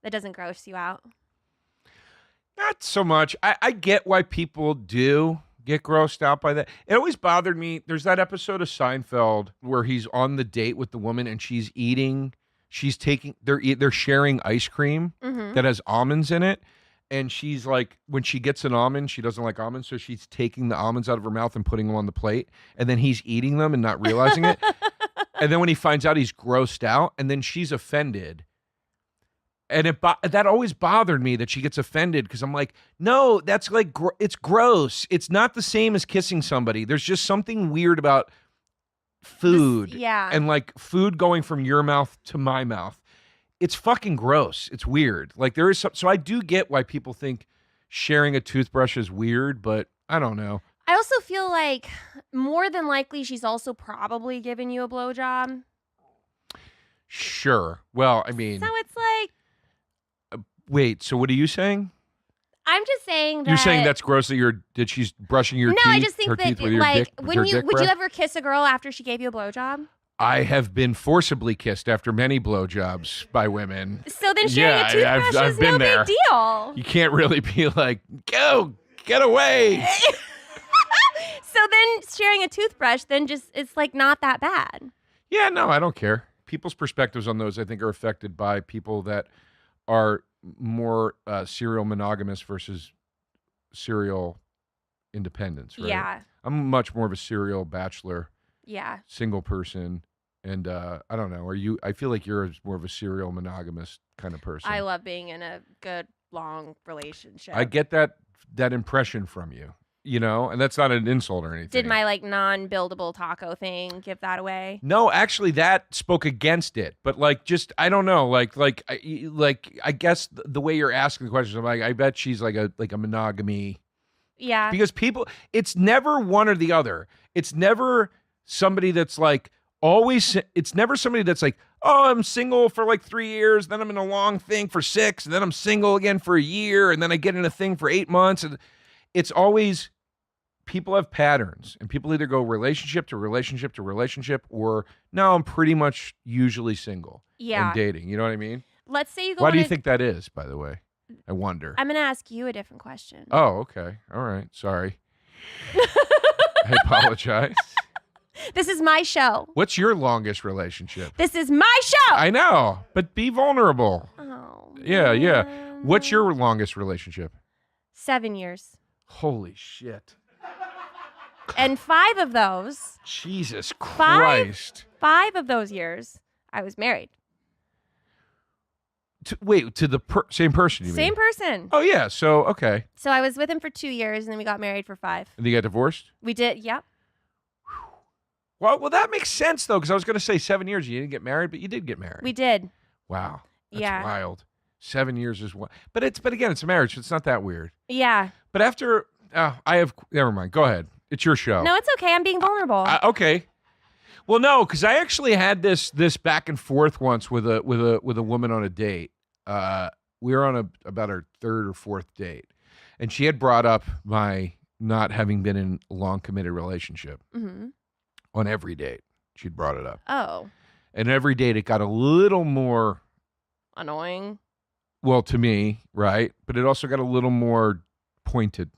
Speaker 4: That doesn't gross you out?
Speaker 5: Not so much. I get why people do get grossed out by that. It always bothered me. There's that episode of Seinfeld where he's on the date with the woman and they're sharing ice cream that has almonds in it. And she's like, when she gets an almond, she doesn't like almonds. So she's taking the almonds out of her mouth and putting them on the plate. And then he's eating them and not realizing it. And then when he finds out, he's grossed out. And then she's offended. And that always bothered me that she gets offended because I'm like, no, that's like, it's gross. It's not the same as kissing somebody. There's just something weird about food.
Speaker 4: Yeah.
Speaker 5: And like food going from your mouth to my mouth. It's fucking gross. It's weird. Like there is so I do get why people think sharing a toothbrush is weird, but I don't know.
Speaker 4: I also feel like more than likely she's also probably giving you a blowjob.
Speaker 5: Sure. Well, I mean,
Speaker 4: So it's like,
Speaker 5: wait, so what are you saying?
Speaker 4: I'm just saying that.
Speaker 5: You're saying that's gross that she's brushing your teeth?
Speaker 4: No, I just think
Speaker 5: her
Speaker 4: that
Speaker 5: teeth with your
Speaker 4: like
Speaker 5: dick, with her
Speaker 4: would
Speaker 5: dick
Speaker 4: you
Speaker 5: breath?
Speaker 4: ever kiss a girl after she gave you a blowjob?
Speaker 5: I have been forcibly kissed after many blowjobs by women.
Speaker 4: So then sharing a toothbrush
Speaker 5: I've
Speaker 4: is
Speaker 5: been
Speaker 4: no
Speaker 5: there.
Speaker 4: big deal.
Speaker 5: You can't really be like, go, get away.
Speaker 4: So then sharing a toothbrush, then just it's like not that bad.
Speaker 5: Yeah, no, I don't care. People's perspectives on those, I think, are affected by people that are more serial monogamous versus serial independence, right?
Speaker 4: Yeah.
Speaker 5: I'm much more of a serial bachelor,
Speaker 4: Yeah.
Speaker 5: single person, and I don't know. Are you? I feel like you're more of a serial monogamous kind of person.
Speaker 4: I love being in a good long relationship.
Speaker 5: I get that impression from you, you know, and that's not an insult or anything.
Speaker 4: Did my like non-buildable taco thing give that away?
Speaker 5: No, actually, that spoke against it. But like, just I don't know. I guess the way you're asking the question, I'm like, I bet she's like a monogamy.
Speaker 4: Yeah.
Speaker 5: Because people, it's never one or the other. It's never somebody that's like always. It's never somebody that's like, oh, I'm single for like 3 years, then I'm in a long thing for 6, and then I'm single again for a year, and then I get in a thing for 8 months, and it's always. People have patterns, and people either go relationship to relationship to relationship, or no, I'm pretty much usually single
Speaker 4: Yeah.
Speaker 5: and dating. You know what I mean?
Speaker 4: Let's say you go
Speaker 5: Why
Speaker 4: on
Speaker 5: do you
Speaker 4: a-
Speaker 5: think that is, by the way? I wonder.
Speaker 4: I'm going to ask you a different question.
Speaker 5: Oh, okay. All right. Sorry. I apologize.
Speaker 4: This is my show.
Speaker 5: What's your longest relationship?
Speaker 4: This is my show.
Speaker 5: I know, but be vulnerable.
Speaker 4: Oh.
Speaker 5: Yeah.
Speaker 4: man.
Speaker 5: What's your longest relationship?
Speaker 4: 7 years.
Speaker 5: Holy shit.
Speaker 4: And 5 of those,
Speaker 5: Jesus Christ.
Speaker 4: 5 of those years, I was married.
Speaker 5: Wait, to the same person, you mean?
Speaker 4: Same person.
Speaker 5: Oh, yeah. So, okay.
Speaker 4: So I was with him for 2 years, and then we got married for 5.
Speaker 5: And you got divorced?
Speaker 4: We did, yep.
Speaker 5: Well, that makes sense, though, because I was going to say 7 years. You didn't get married, but you did get married.
Speaker 4: We did.
Speaker 5: Wow. That's
Speaker 4: Yeah.
Speaker 5: wild. 7 years is one. But again, it's a marriage, so it's not that weird.
Speaker 4: Yeah.
Speaker 5: But after, never mind. Go ahead. It's your show.
Speaker 4: No, it's okay. I'm being vulnerable.
Speaker 5: Okay. Well, no, because I actually had this back and forth once with a woman on a date. We were on about our 3rd or 4th date, and she had brought up my not having been in a long committed relationship.
Speaker 4: Mm-hmm.
Speaker 5: On every date, she'd brought it up,
Speaker 4: Oh,
Speaker 5: and every date it got a little more.
Speaker 4: annoying.
Speaker 5: Well, to me, right, but it also got a little more pointed.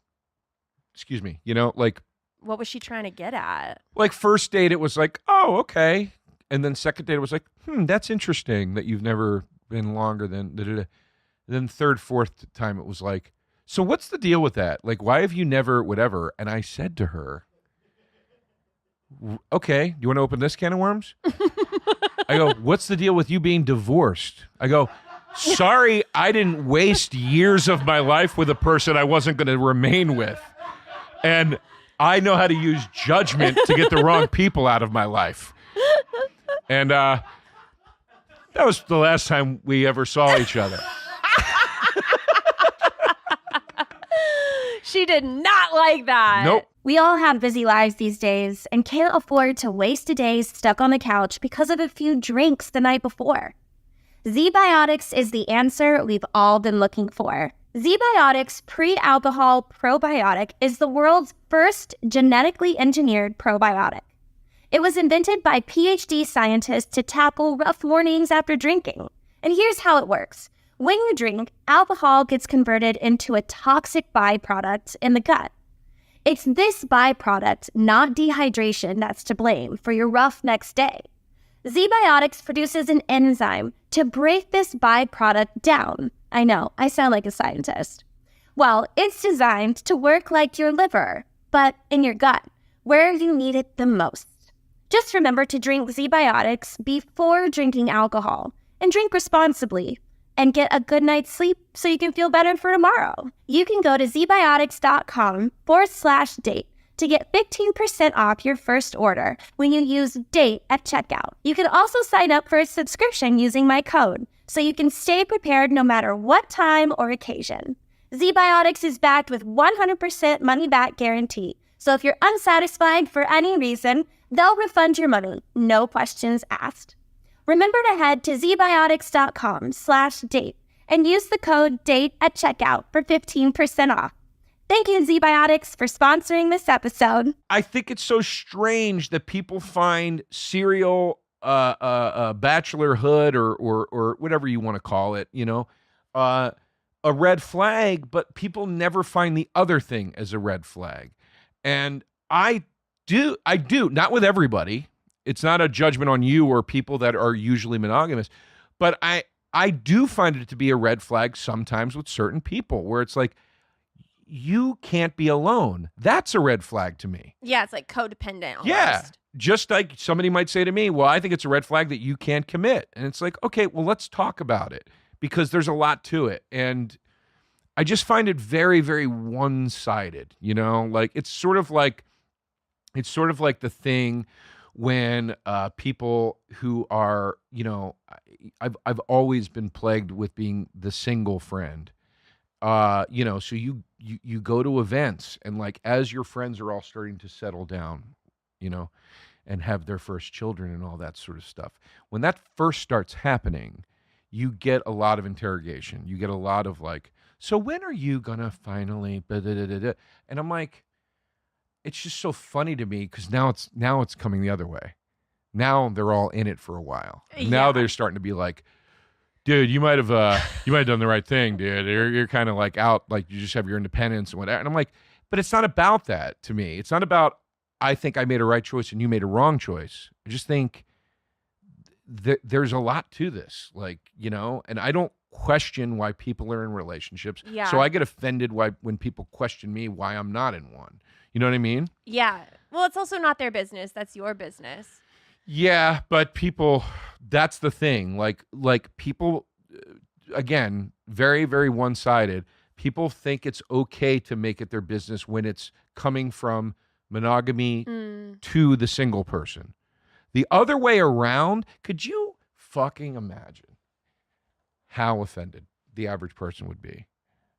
Speaker 5: Excuse me, like.
Speaker 4: What was she trying to get at?
Speaker 5: Like first date, it was like, oh, okay. And then second date, it was like, that's interesting that you've never been longer than da-da-da. Then third, fourth time, it was like, so what's the deal with that? Like, why have you never whatever? And I said to her, okay, you want to open this can of worms? I go, what's the deal with you being divorced? I go, sorry, I didn't waste years of my life with a person I wasn't going to remain with. And I know how to use judgment to get the wrong people out of my life. And that was the last time we ever saw each other.
Speaker 4: She did not like that.
Speaker 5: Nope.
Speaker 6: We all have busy lives these days and can't afford to waste a day stuck on the couch because of a few drinks the night before. Z-Biotics is the answer we've all been looking for. Z-Biotics Pre-Alcohol Probiotic is the world's first genetically engineered probiotic. It was invented by PhD scientists to tackle rough mornings after drinking. And here's how it works. When you drink, alcohol gets converted into a toxic byproduct in the gut. It's this byproduct, not dehydration, that's to blame for your rough next day. Z-Biotics produces an enzyme to break this byproduct down. I know, I sound like a scientist. Well, it's designed to work like your liver, but in your gut, where you need it the most. Just remember to drink Z-Biotics before drinking alcohol, and drink responsibly. and get a good night's sleep so you can feel better for tomorrow. You can go to zbiotics.com/date to get 15% off your first order when you use DATE at checkout. You can also sign up for a subscription using my code, so you can stay prepared no matter what time or occasion. ZBiotics is backed with 100% money-back guarantee, so if you're unsatisfied for any reason, they'll refund your money, no questions asked. Remember to head to zbiotics.com/date and use the code DATE at checkout for 15% off. Thank you, ZBiotics, for sponsoring this episode.
Speaker 5: I think it's so strange that people find serial bachelorhood or whatever you want to call it, a red flag, but people never find the other thing as a red flag. And I do, not with everybody. It's not a judgment on you or people that are usually monogamous, but I do find it to be a red flag sometimes with certain people where it's like, you can't be alone. That's a red flag to me.
Speaker 4: Yeah, it's like codependent almost.
Speaker 5: Yeah. Just like somebody might say to me, well, I think it's a red flag that you can't commit. And it's like, okay, well, let's talk about it because there's a lot to it. And I just find it very, very one-sided, like it's sort of like the thing when people who are, I've always been plagued with being the single friend. So you go to events and like as your friends are all starting to settle down, and have their first children and all that sort of stuff. When that first starts happening, you get a lot of interrogation. You get a lot of like, so when are you gonna finally? And I'm like, it's just so funny to me because now it's coming the other way. Now they're all in it for a while. Now they're starting to be like, dude, you might have done the right thing, dude. You're kind of like out, like you just have your independence and whatever. And I'm like, but it's not about that to me. It's not about I think I made a right choice and you made a wrong choice. I just think there's a lot to this, like, and I don't question why people are in relationships.
Speaker 4: Yeah.
Speaker 5: So I get offended when people question me why I'm not in one. You know what I mean?
Speaker 4: Yeah. Well, it's also not their business. That's your business.
Speaker 5: Yeah, but people, that's the thing. Like people, again, very, very one-sided. People think it's okay to make it their business when it's coming from monogamy to the single person. The other way around, could you fucking imagine how offended the average person would be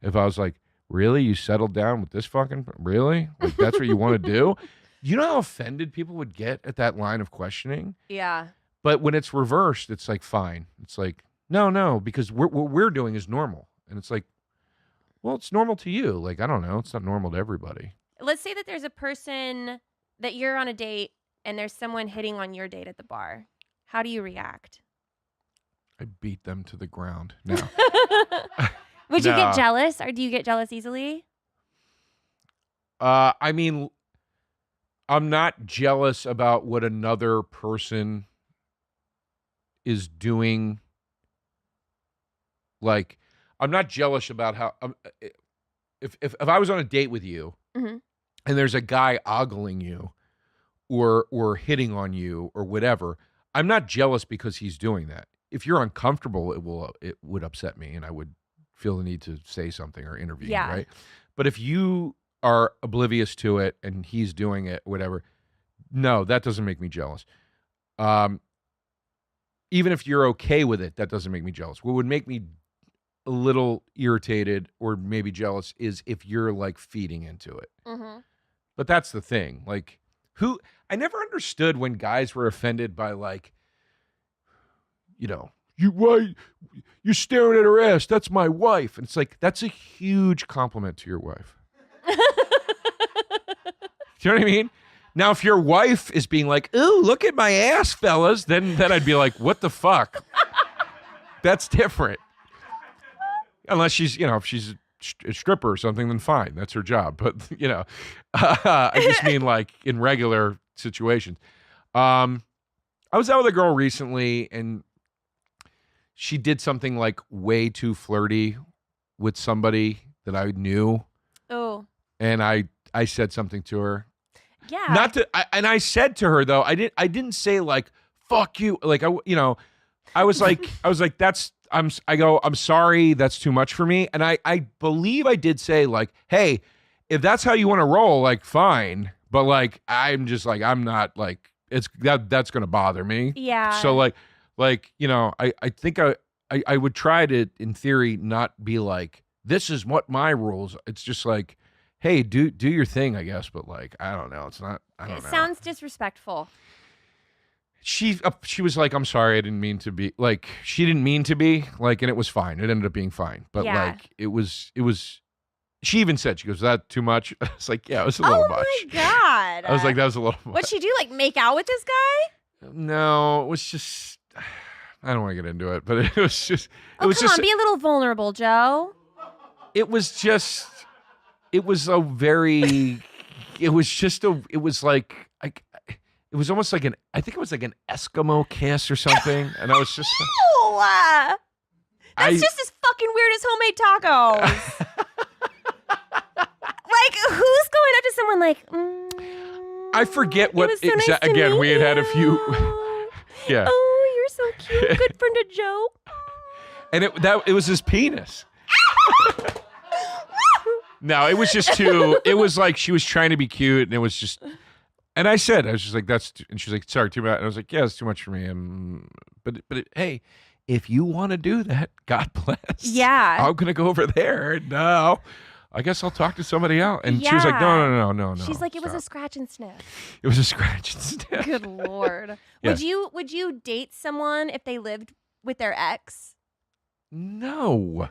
Speaker 5: if I was like, really? You settled down with this fucking, really? Like that's what you want to do? You know how offended people would get at that line of questioning?
Speaker 4: Yeah.
Speaker 5: But when it's reversed, it's like, fine. It's like, no, because what we're doing is normal. And it's like, well, it's normal to you. Like, I don't know. It's not normal to everybody.
Speaker 4: Let's say that there's a person that you're on a date and there's someone hitting on your date at the bar. How do you react?
Speaker 5: I beat them to the ground. No.
Speaker 4: Would you
Speaker 5: No.
Speaker 4: get jealous or do you get jealous easily?
Speaker 5: I mean, I'm not jealous about what another person is doing. Like, I'm not jealous about how if I was on a date with you
Speaker 4: Mhm.
Speaker 5: and there's a guy ogling you or hitting on you or whatever, I'm not jealous because he's doing that. If you're uncomfortable, it would upset me and I would feel the need to say something or intervene,
Speaker 4: Yeah.
Speaker 5: right? But if you are oblivious to it and he's doing it, whatever, no, that doesn't make me jealous. Even if you're okay with it, that doesn't make me jealous. What would make me a little irritated or maybe jealous is if you're like feeding into it.
Speaker 4: Mm-hmm.
Speaker 5: But that's the thing. Like, I never understood when guys were offended by like, you're staring at her ass. That's my wife. And it's like, that's a huge compliment to your wife. Do you know what I mean? Now, if your wife is being like, ooh, look at my ass, fellas, then I'd be like, what the fuck? That's different. Unless she's, if she's a stripper or something, then fine. That's her job. But, I just mean like in regular situations. I was out with a girl recently and she did something like way too flirty with somebody that I knew. Oh. And I said something to her.
Speaker 4: Yeah.
Speaker 5: And I said to her though, I didn't say like, fuck you. Like, I was like, I'm sorry, that's too much for me. And I believe I did say like, hey, if that's how you want to roll, like fine. But like, I'm just like, I'm not like, that's going to bother me.
Speaker 4: Yeah.
Speaker 5: So like, you know, I think I would try to, in theory, not be like, this is what my rules. It's just like, hey, do your thing, I guess. But like, I don't know. It's not, I don't
Speaker 4: It
Speaker 5: know.
Speaker 4: sounds disrespectful.
Speaker 5: She was like, I'm sorry, I didn't mean to be like, she didn't mean to be like, and it was fine. It ended up being fine. But
Speaker 4: Yeah.
Speaker 5: like, it was, she even said, she goes, is that too much? I was like, yeah, it was a little much.
Speaker 4: Oh my God.
Speaker 5: I was like, that was a little much.
Speaker 4: What'd she do? Like make out with this guy?
Speaker 5: No, it was just, I don't want to get into it, but it was just,
Speaker 4: Oh, come on, be a little vulnerable, Joe.
Speaker 5: it was just, it was a very, it was just a, it was like, it was almost like I think it was like an Eskimo kiss or something. And I was just,
Speaker 4: Ew, that's just as fucking weird as homemade tacos. Like, who's going up to someone like,
Speaker 5: I forget what,
Speaker 4: it was so nice to
Speaker 5: again,
Speaker 4: meet
Speaker 5: we had a few,
Speaker 4: you.
Speaker 5: yeah.
Speaker 4: Oh, you're so cute. Good friend of Joe.
Speaker 5: And it was his penis. No, it was just too, it was like she was trying to be cute and it was just, and I was just like, and she's like, sorry, too much. And I was like, yeah, it's too much for me. But hey, if you want to do that, God bless.
Speaker 4: Yeah.
Speaker 5: I'm going to go over there. No, I guess I'll talk to somebody else. And she was like,
Speaker 4: Yeah.
Speaker 5: no.
Speaker 4: She's like, it was a
Speaker 5: stop.
Speaker 4: scratch and sniff.
Speaker 5: It was a scratch and sniff.
Speaker 4: Good Lord.
Speaker 5: Yes.
Speaker 4: Would you date someone if they lived with their ex?
Speaker 5: No.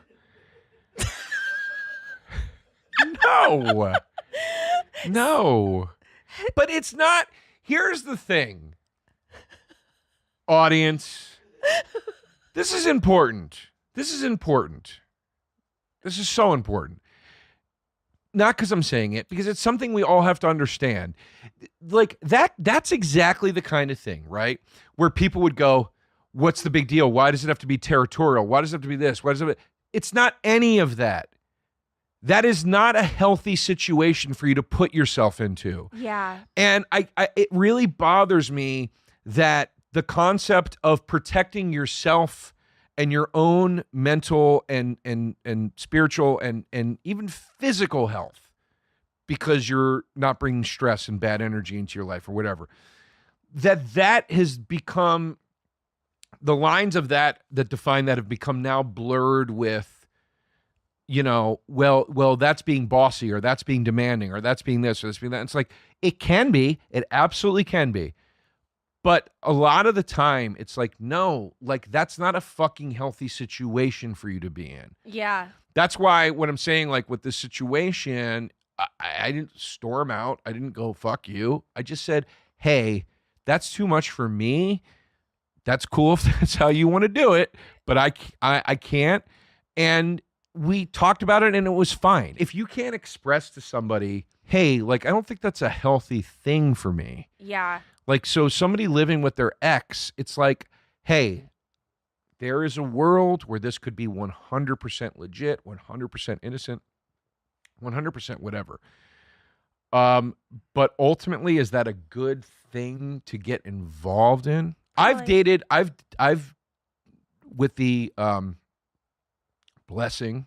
Speaker 5: No. No. But it's not. Here's the thing. Audience. This is important. This is important. This is so important. Not because I'm saying it, because it's something we all have to understand. Like that's exactly the kind of thing, right? Where people would go, what's the big deal? Why does it have to be territorial? Why does it have to be this? Why does it? It's not any of that. That is not a healthy situation for you to put yourself into.
Speaker 4: Yeah.
Speaker 5: And it really bothers me that the concept of protecting yourself and your own mental and spiritual and even physical health, because you're not bringing stress and bad energy into your life or whatever, that has become, the lines of that define that have become now blurred with, you know, well, that's being bossy, or that's being demanding, or that's being this, or that's being that. It's like, it can be, it absolutely can be. But a lot of the time, it's like, no, like that's not a fucking healthy situation for you to be in.
Speaker 4: Yeah.
Speaker 5: That's why when I'm saying like with this situation, I didn't storm out. I didn't go, fuck you. I just said, hey, that's too much for me. That's cool if that's how you want to do it, but I can't. And we talked about it and it was fine. If you can't express to somebody, hey, like, I don't think that's a healthy thing for me.
Speaker 4: Yeah.
Speaker 5: Like, so somebody living with their ex, it's like, hey, there is a world where this could be 100% legit, 100% innocent, 100% whatever. But ultimately, is that a good thing to get involved in? I've with the blessing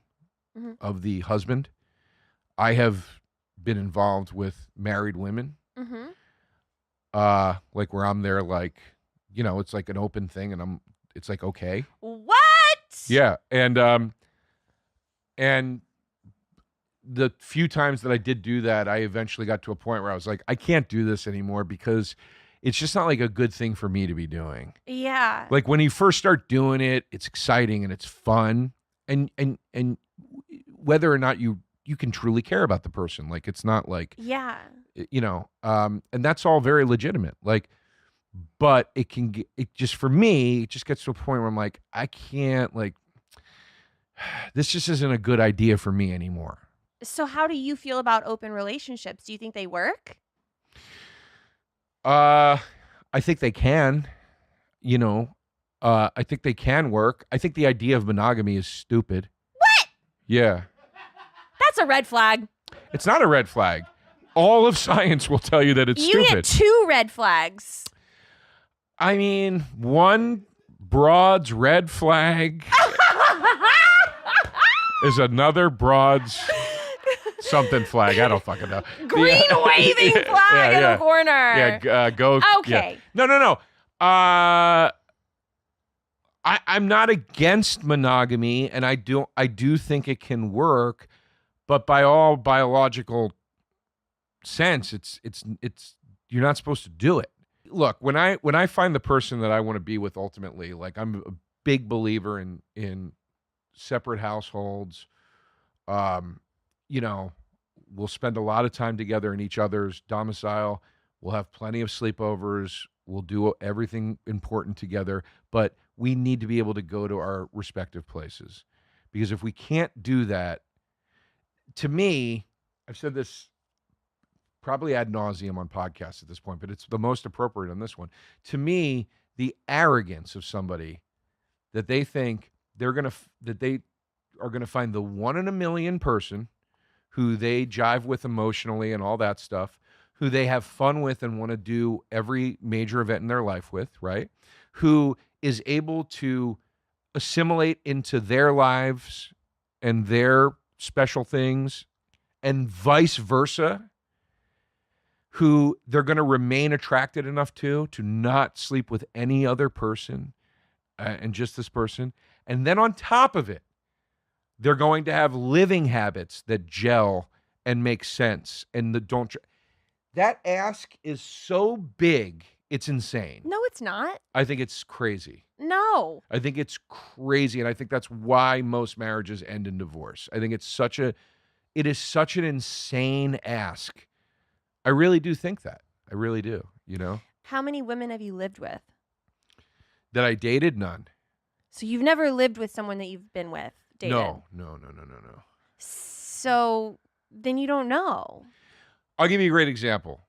Speaker 5: of the husband, I have been involved with married women.
Speaker 4: Mm-hmm.
Speaker 5: Like where I'm there, like, you know, it's like an open thing, and it's like, okay.
Speaker 4: What?
Speaker 5: Yeah. And the few times that I did do that, I eventually got to a point where I was like, I can't do this anymore because it's just not like a good thing for me to be doing.
Speaker 4: Yeah.
Speaker 5: Like when you first start doing it, it's exciting and it's fun. And whether or not you can truly care about the person, like it's not like,
Speaker 4: Yeah.
Speaker 5: you know, and that's all very legitimate. Like, but it can get, it just, for me, it just gets to a point where I'm like, I can't, like, this just isn't a good idea for me anymore.
Speaker 4: So how do you feel about open relationships? Do you think they work?
Speaker 5: I think they can, you know, I think they can work. I think the idea of monogamy is stupid.
Speaker 4: What?
Speaker 5: Yeah.
Speaker 4: That's a red flag.
Speaker 5: It's not a red flag. All of science will tell you that it's
Speaker 4: You
Speaker 5: stupid.
Speaker 4: get 2 red flags.
Speaker 5: I mean, one broad's red flag. is another broad's something flag. I don't fucking know.
Speaker 4: Green waving flag in the corner.
Speaker 5: Yeah, go.
Speaker 4: Okay.
Speaker 5: Yeah. No. I'm not against monogamy, and I do think it can work, but by all biological sense, it's you're not supposed to do it. Look, when I find the person that I want to be with ultimately, like I'm a big believer in separate households. You know, we'll spend a lot of time together in each other's domicile. We'll have plenty of sleepovers. We'll do everything important together, but we need to be able to go to our respective places. Because if we can't do that, to me, I've said this probably ad nauseum on podcasts at this point, but it's the most appropriate on this one. To me, the arrogance of somebody that they think that they are gonna find the one in a million person who they jive with emotionally and all that stuff, who they have fun with and want to do every major event in their life with, right? Who is able to assimilate into their lives and their special things, and vice versa, who they're going to remain attracted enough to not sleep with any other person and just this person. And then on top of it, they're going to have living habits that gel and make sense. And that ask is so big, it's insane.
Speaker 4: No, it's not.
Speaker 5: I think it's crazy.
Speaker 4: No.
Speaker 5: I think it's crazy, and I think that's why most marriages end in divorce. I think it is such an insane ask. I really do think that. I really do, you know?
Speaker 4: How many women have you lived with?
Speaker 5: That I dated? None.
Speaker 4: So you've never lived with someone that you've been with, dated?
Speaker 5: No.
Speaker 4: So then you don't know.
Speaker 5: I'll give you a great example.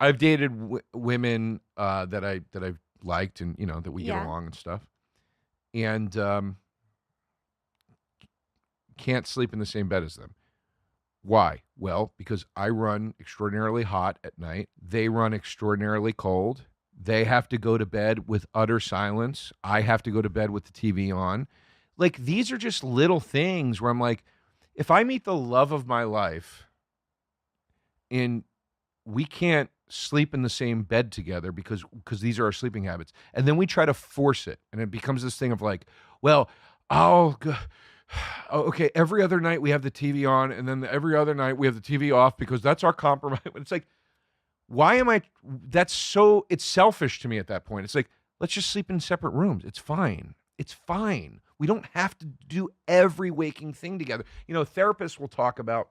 Speaker 5: I've dated women that I've liked and, you know, that we get along and stuff. And can't sleep in the same bed as them. Why? Well, because I run extraordinarily hot at night. They run extraordinarily cold. They have to go to bed with utter silence. I have to go to bed with the TV on. Like, these are just little things where I'm like, if I meet the love of my life and we can't sleep in the same bed together because these are our sleeping habits, and then we try to force it, and it becomes this thing of like, well, okay, every other night we have the TV on, and then every other night we have the TV off because that's our compromise. It's like, why am I? It's selfish to me at that point. It's like, let's just sleep in separate rooms. It's fine. It's fine. We don't have to do every waking thing together. You know, therapists will talk about,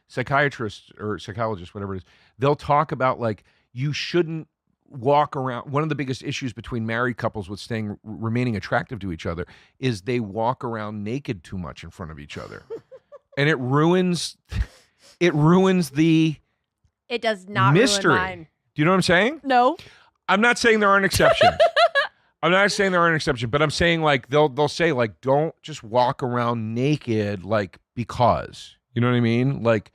Speaker 5: psychiatrists or psychologists, whatever it is, they'll talk about like, you shouldn't walk around. One of the biggest issues between married couples with remaining attractive to each other is they walk around naked too much in front of each other. And it ruins the
Speaker 4: It does not
Speaker 5: mystery.
Speaker 4: ruin mine.
Speaker 5: Do you know what I'm saying?
Speaker 4: No.
Speaker 5: I'm not saying there aren't exceptions. I'm not saying there aren't exceptions, but I'm saying like they'll say like, don't just walk around naked like because. You know what I mean? Like,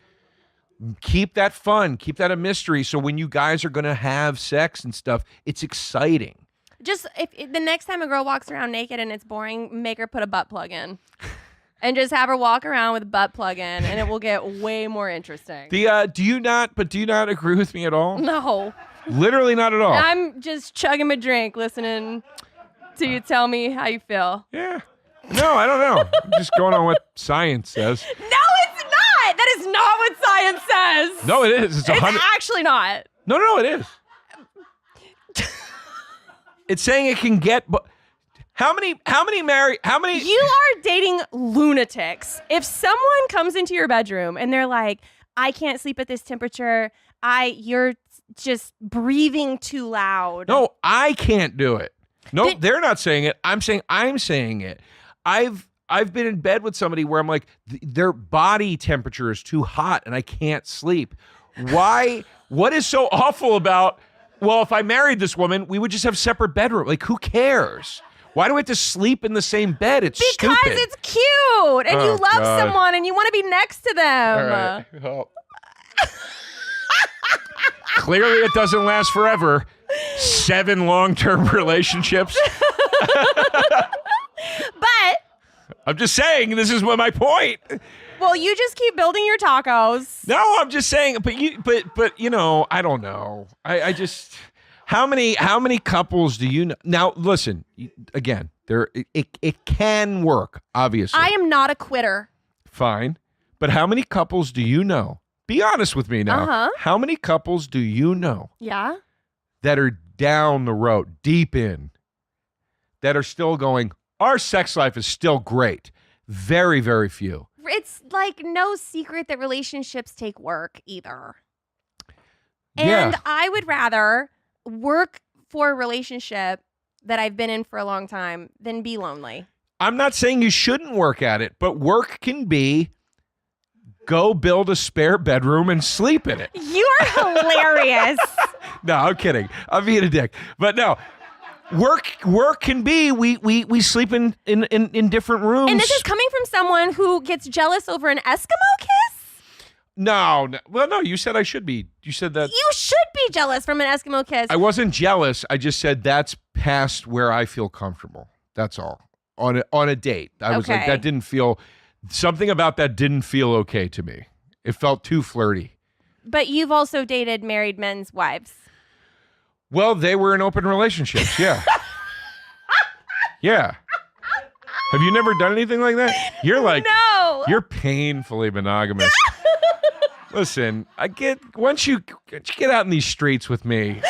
Speaker 5: keep that fun, keep that a mystery. So when you guys are gonna have sex and stuff, it's exciting.
Speaker 4: Just if the next time a girl walks around naked and it's boring, make her put a butt plug in. And just have her walk around with a butt plug in, and it will get way more interesting.
Speaker 5: Do you not agree with me at all?
Speaker 4: No.
Speaker 5: Literally not at all.
Speaker 4: I'm just chugging my drink, listening to you tell me how you feel.
Speaker 5: Yeah. No, I don't know. I'm just going on what science says.
Speaker 4: No, it's not. That is not what science says.
Speaker 5: No, it is. It's
Speaker 4: actually not.
Speaker 5: No, it is. It's saying it can get. But how many?
Speaker 4: You are dating lunatics. If someone comes into your bedroom and they're like, "I can't sleep at this temperature. You're just breathing too loud."
Speaker 5: No, I can't do it. No, they're not saying it. I'm saying it. I've been in bed with somebody where I'm like, their body temperature is too hot and I can't sleep. Why? What is so awful about, well, if I married this woman, we would just have separate bedrooms. Like, who cares? Why do we have to sleep in the same bed? It's
Speaker 4: because
Speaker 5: stupid.
Speaker 4: It's cute and you love someone and you want to be next to them.
Speaker 5: All right. Well, clearly it doesn't last forever. 7 long-term relationships.
Speaker 4: But
Speaker 5: I'm just saying this is what my point.
Speaker 4: Well, you just keep building your tacos.
Speaker 5: No, I'm just saying, but you know, I don't know. I just how many couples do you know? Now, listen, again, it can work, obviously.
Speaker 4: I am not a quitter.
Speaker 5: Fine. But how many couples do you know? Be honest with me now.
Speaker 4: Uh-huh.
Speaker 5: How many couples do you know
Speaker 4: Yeah.
Speaker 5: that are down the road, deep in, that are still going, our sex life is still great? Very, very few.
Speaker 4: It's like no secret that relationships take work either.
Speaker 5: Yeah.
Speaker 4: And I would rather work for a relationship that I've been in for a long time than be lonely.
Speaker 5: I'm not saying you shouldn't work at it, but work can be go build a spare bedroom and sleep in it.
Speaker 4: You are hilarious.
Speaker 5: No, I'm kidding. I'm being a dick. But no, work can be we sleep in different rooms.
Speaker 4: And this is coming from someone who gets jealous over an Eskimo kiss?
Speaker 5: No. Well, no, you said I should be. You said that.
Speaker 4: You should be jealous from an Eskimo kiss.
Speaker 5: I wasn't jealous. I just said that's past where I feel comfortable. That's all. On a date. I was like,
Speaker 4: Okay.
Speaker 5: that didn't feel, something about that didn't feel okay to me. It felt too flirty.
Speaker 4: But you've also dated married men's wives.
Speaker 5: Well, they were in open relationships. Yeah. Yeah. Have you never done anything like that? You're like,
Speaker 4: No.
Speaker 5: you're painfully monogamous. Listen, once you get out in these streets with me,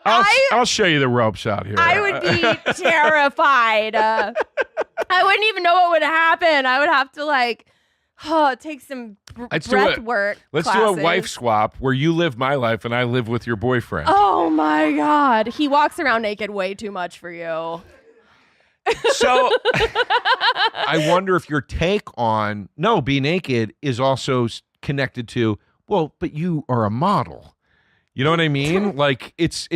Speaker 5: I'll show you the ropes out here.
Speaker 4: I would be terrified. I wouldn't even know what would happen. I would have to take some breath work.
Speaker 5: Let's do
Speaker 4: classes.
Speaker 5: a wife swap where you live my life and I live with your boyfriend.
Speaker 4: Oh my God. He walks around naked way too much for you.
Speaker 5: So I wonder if your take on be naked is also connected to, well, but you are a model. You know what I mean? Like it's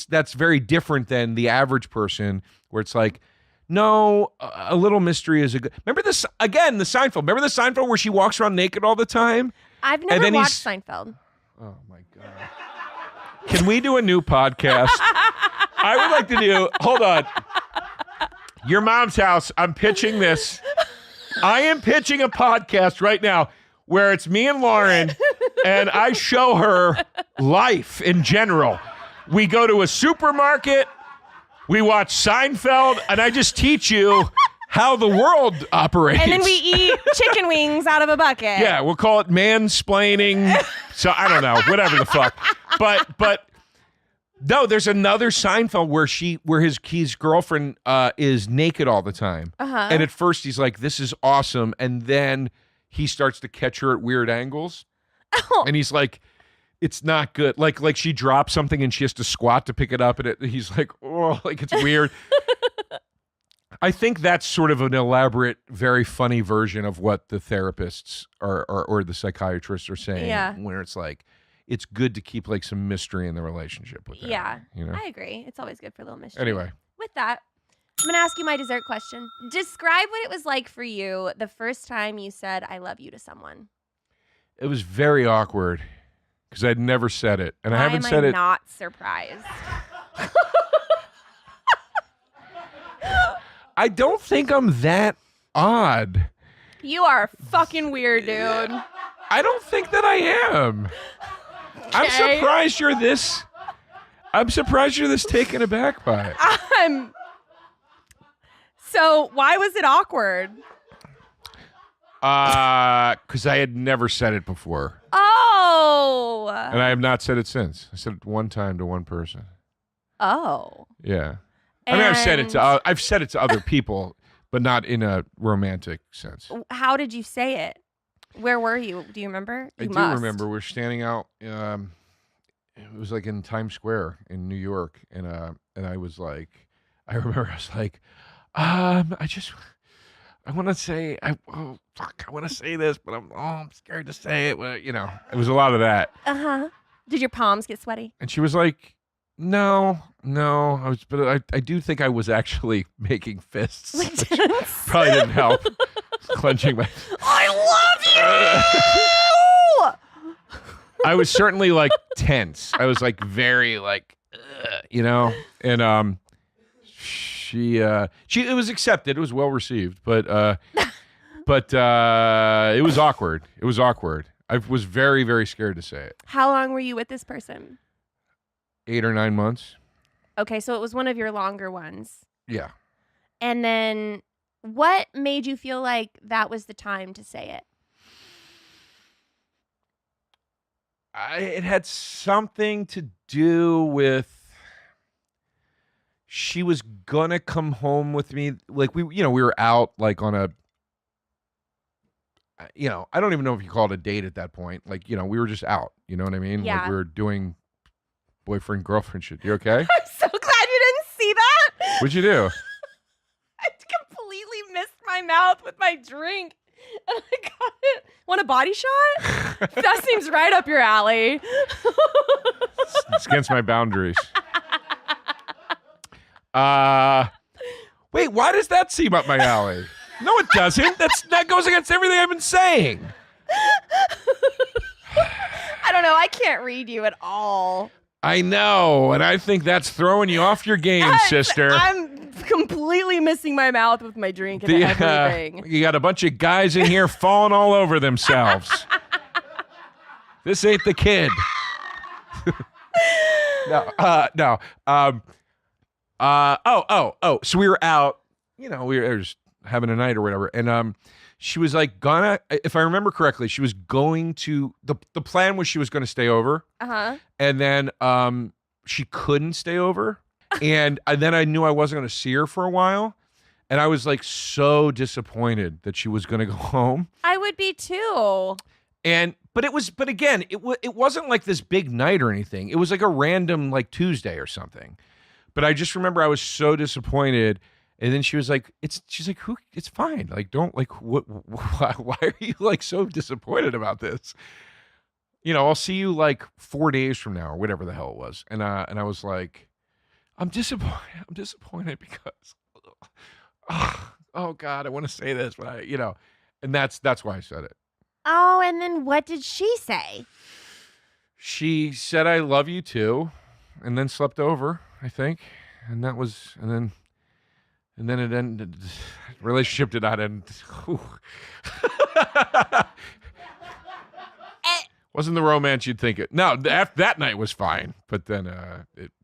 Speaker 5: that's very different than the average person where it's like, no, a little mystery is a good. Remember this again, the Seinfeld. Remember the Seinfeld where she walks around naked all the time?
Speaker 4: I've never watched Seinfeld.
Speaker 5: Oh my God. Can we do a new podcast? I would like to do, hold on. Your Mom's House. I'm pitching this. I am pitching a podcast right now where it's me and Lauren and I show her life in general. We go to a supermarket, we watch Seinfeld, and I just teach you how the world operates.
Speaker 4: And then we eat chicken wings out of a bucket.
Speaker 5: Yeah, we'll call it mansplaining. So I don't know, whatever the fuck. But no, there's another Seinfeld where his girlfriend is naked all the time.
Speaker 4: Uh-huh.
Speaker 5: And at first he's like, this is awesome. And then he starts to catch her at weird angles.
Speaker 4: Oh.
Speaker 5: And he's like, it's not good. Like she drops something and she has to squat to pick it up. And he's like, oh, like it's weird. I think that's sort of an elaborate, very funny version of what the therapists or the psychiatrists are saying.
Speaker 4: Yeah.
Speaker 5: Where it's like, it's good to keep like some mystery in the relationship with them.
Speaker 4: Yeah,
Speaker 5: you know?
Speaker 4: I agree. It's always good for a little mystery.
Speaker 5: Anyway.
Speaker 4: With that, I'm going to ask you my dessert question. Describe what it was like for you the first time you said, I love you to someone.
Speaker 5: It was very awkward because I'd never said it. And I haven't said it.
Speaker 4: Not surprised.
Speaker 5: I don't think I'm that odd.
Speaker 4: You are fucking weird, dude.
Speaker 5: I don't think that I am. I'm
Speaker 4: Okay.
Speaker 5: surprised you're this. I'm surprised you're this taken aback by it.
Speaker 4: So why was it awkward?
Speaker 5: Because I had never said it before.
Speaker 4: Oh.
Speaker 5: And I have not said it since. I said it one time to one person.
Speaker 4: Oh.
Speaker 5: Yeah. I mean, I've said it to other people, but not in a romantic sense.
Speaker 4: How did you say it? Where were you? Do you remember?
Speaker 5: I
Speaker 4: You
Speaker 5: do
Speaker 4: must.
Speaker 5: remember we were standing out. It was like in Times Square in New York, and I was like, I remember I was like, I want to say, I want to say this, but I'm scared to say it. Well, you know, it was a lot of that.
Speaker 4: Uh-huh. Did your palms get sweaty?
Speaker 5: And she was like, no. But I do think I was actually making fists. Which probably didn't help. Clenching my.
Speaker 4: I love you.
Speaker 5: I was certainly like tense. I was like very like, you know, and it was accepted. It was well received, but it was awkward. It was awkward. I was very, very scared to say it.
Speaker 4: How long were you with this person?
Speaker 5: 8 or 9 months.
Speaker 4: Okay, so it was one of your longer ones.
Speaker 5: Yeah.
Speaker 4: And then what made you feel like that was the time to say it?
Speaker 5: It had something to do with she was gonna come home with me. Like we were out like on a, I don't even know if you call it a date at that point. Like, we were just out. You know what I mean?
Speaker 4: Yeah.
Speaker 5: Like we were doing boyfriend girlfriend shit. You okay?
Speaker 4: I'm so glad you didn't see that.
Speaker 5: What'd you do?
Speaker 4: I completely missed my mouth with my drink. And I got it. Want a body shot? That seems right up your alley.
Speaker 5: It's against my boundaries. Wait, why does that seem up my alley? No, it doesn't. That goes against everything I've been saying.
Speaker 4: I don't know. I can't read you at all.
Speaker 5: I know, and I think that's throwing you off your game, sister.
Speaker 4: I'm completely missing my mouth with my drink and everything.
Speaker 5: You got a bunch of guys in here falling all over themselves. This ain't the kid. No. So we were out, we were just having a night or whatever, and she was like if I remember correctly, she was going to the plan was she was going to stay over, and then she couldn't stay over, and then I knew I wasn't going to see her for a while, and I was like so disappointed that she was going to go home.
Speaker 4: I would be too.
Speaker 5: But again, it wasn't like this big night or anything. It was like a random like Tuesday or something. But I just remember I was so disappointed. And then she was like, she's like, it's fine. Like, don't like, why are you like so disappointed about this? I'll see you like 4 days from now or whatever the hell it was. And I was like, I'm disappointed. I'm disappointed because, oh God, I want to say this, but and that's why I said it.
Speaker 4: Oh, and then what did she say?
Speaker 5: She said, I love you too. And then slept over, I think. And then it ended. Relationship did not end. Wasn't the romance you'd think it. No, that night was fine. But then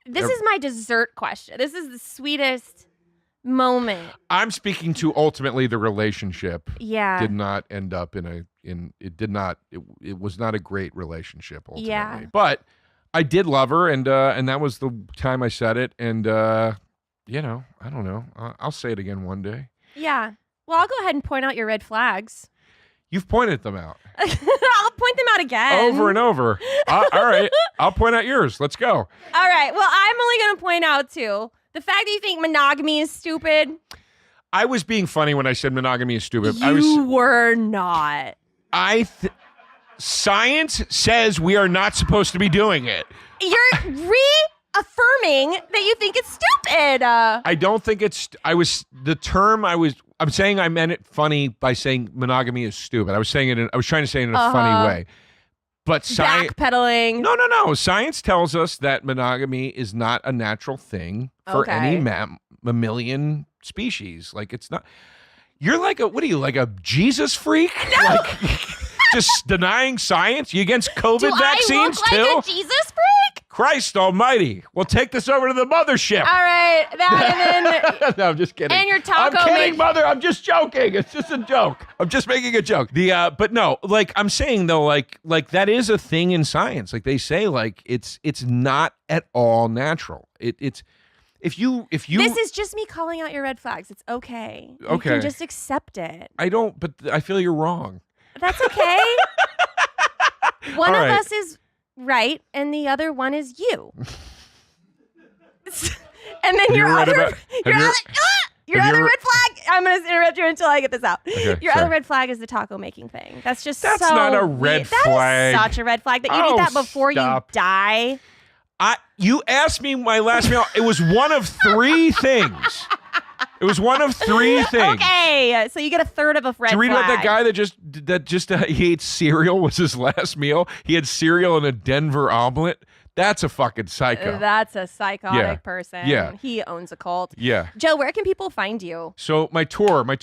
Speaker 4: This is my dessert question. This is the sweetest moment.
Speaker 5: I'm speaking to ultimately the relationship.
Speaker 4: Yeah.
Speaker 5: Did not end up it was not a great relationship ultimately.
Speaker 4: Yeah.
Speaker 5: But I did love her, and that was the time I said it, and I don't know. I'll say it again one day.
Speaker 4: Yeah. Well, I'll go ahead and point out your red flags.
Speaker 5: You've pointed them out.
Speaker 4: I'll point them out again.
Speaker 5: Over and over. All right. I'll point out yours. Let's go.
Speaker 4: All right. Well, I'm only going to point out two. The fact that you think monogamy is stupid.
Speaker 5: I was being funny when I said monogamy is stupid.
Speaker 4: You were not.
Speaker 5: Science says we are not supposed to be doing it.
Speaker 4: You're reaffirming that you think it's stupid.
Speaker 5: I don't think it's. I'm saying I meant it funny by saying monogamy is stupid. I was saying it. I was trying to say it in a funny way. But science.
Speaker 4: Backpedaling.
Speaker 5: No. Science tells us that monogamy is not a natural thing for any mammalian species. Like it's not. You're like what are you, like a Jesus freak? No. Like just denying science? You against COVID vaccines
Speaker 4: too?
Speaker 5: too?
Speaker 4: Like a Jesus freak?
Speaker 5: Christ almighty. We'll take this over to the mothership.
Speaker 4: All right. That and then
Speaker 5: no, I'm just kidding.
Speaker 4: And your taco.
Speaker 5: I'm kidding, mother. I'm just joking. It's just a joke. I'm just making a joke. But no, like I'm saying though, like that is a thing in science. Like they say, like it's not at all natural. It's if you
Speaker 4: This is just me calling out your red flags. It's okay. You can just accept it.
Speaker 5: I don't, but I feel you're wrong.
Speaker 4: That's okay. One of us is right, and the other one is you. And then your other red flag. I'm going to interrupt you until I get this out.
Speaker 5: Okay,
Speaker 4: your other red flag is the taco making thing. That's
Speaker 5: not a red flag.
Speaker 4: That is such a red flag that you eat that before you die.
Speaker 5: You asked me my last meal. It was one of 3 things. It was one of 3 things.
Speaker 4: Okay, so you get a third of a red flag.
Speaker 5: Did you read about that guy that just he ate cereal was his last meal? He had cereal and a Denver omelet That's a fucking psycho.
Speaker 4: That's a psychotic
Speaker 5: Yeah.
Speaker 4: person.
Speaker 5: Yeah.
Speaker 4: He owns a cult.
Speaker 5: Yeah.
Speaker 4: Joe, where can people find you?
Speaker 5: So my tour. My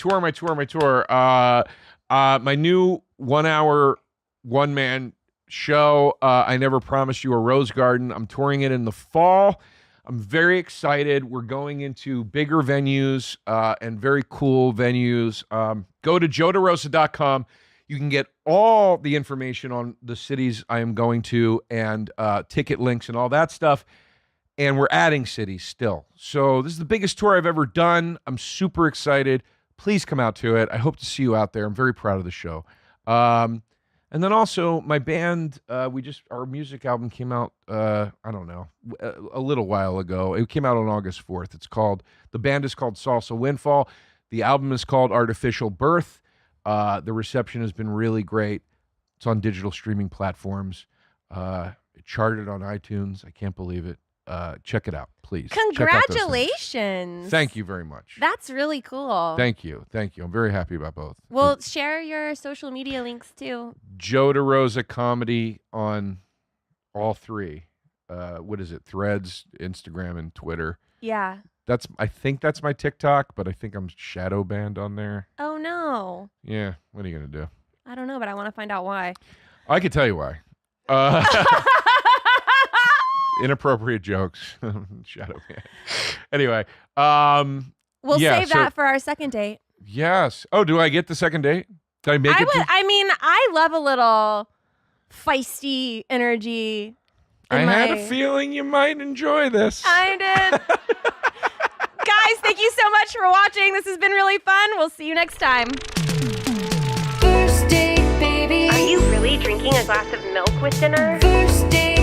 Speaker 5: new 1 hour, one man show. I Never Promised You a Rose Garden. I'm touring it in the fall. I'm very excited. We're going into bigger venues and very cool venues. Go to joederosa.com. You can get all the information on the cities I am going to and ticket links and all that stuff. And we're adding cities still. So this is the biggest tour I've ever done. I'm super excited. Please come out to it. I hope to see you out there. I'm very proud of the show. And then also my band, our music album came out, I don't know, a little while ago. It came out on August 4th. The band is called Salsa Windfall. The album is called Artificial Birth. The reception has been really great. It's on digital streaming platforms. It charted on iTunes. I can't believe it. Check it out, please. Check out those things.
Speaker 4: Congratulations.
Speaker 5: Thank you very much.
Speaker 4: That's really cool.
Speaker 5: Thank you. I'm very happy about both.
Speaker 4: Well, share your social media links too.
Speaker 5: Joe DeRosa Comedy on all three. What is it? Threads, Instagram, and Twitter.
Speaker 4: Yeah.
Speaker 5: I think that's my TikTok, but I think I'm shadow banned on there.
Speaker 4: Oh no.
Speaker 5: Yeah. What are you gonna do?
Speaker 4: I don't know, but I want to find out why.
Speaker 5: I can tell you why. Inappropriate jokes. Shadow banned. Anyway.
Speaker 4: We'll
Speaker 5: yeah,
Speaker 4: save that for our second date.
Speaker 5: Yes. Oh, do I get the second date? Did I make it?
Speaker 4: I love a little feisty energy.
Speaker 5: I had a feeling you might enjoy this.
Speaker 4: I did. Guys, thank you so much for watching. This has been really fun. We'll see you next time.
Speaker 2: First date, baby.
Speaker 1: Are you really drinking a glass of milk with dinner?
Speaker 2: First date.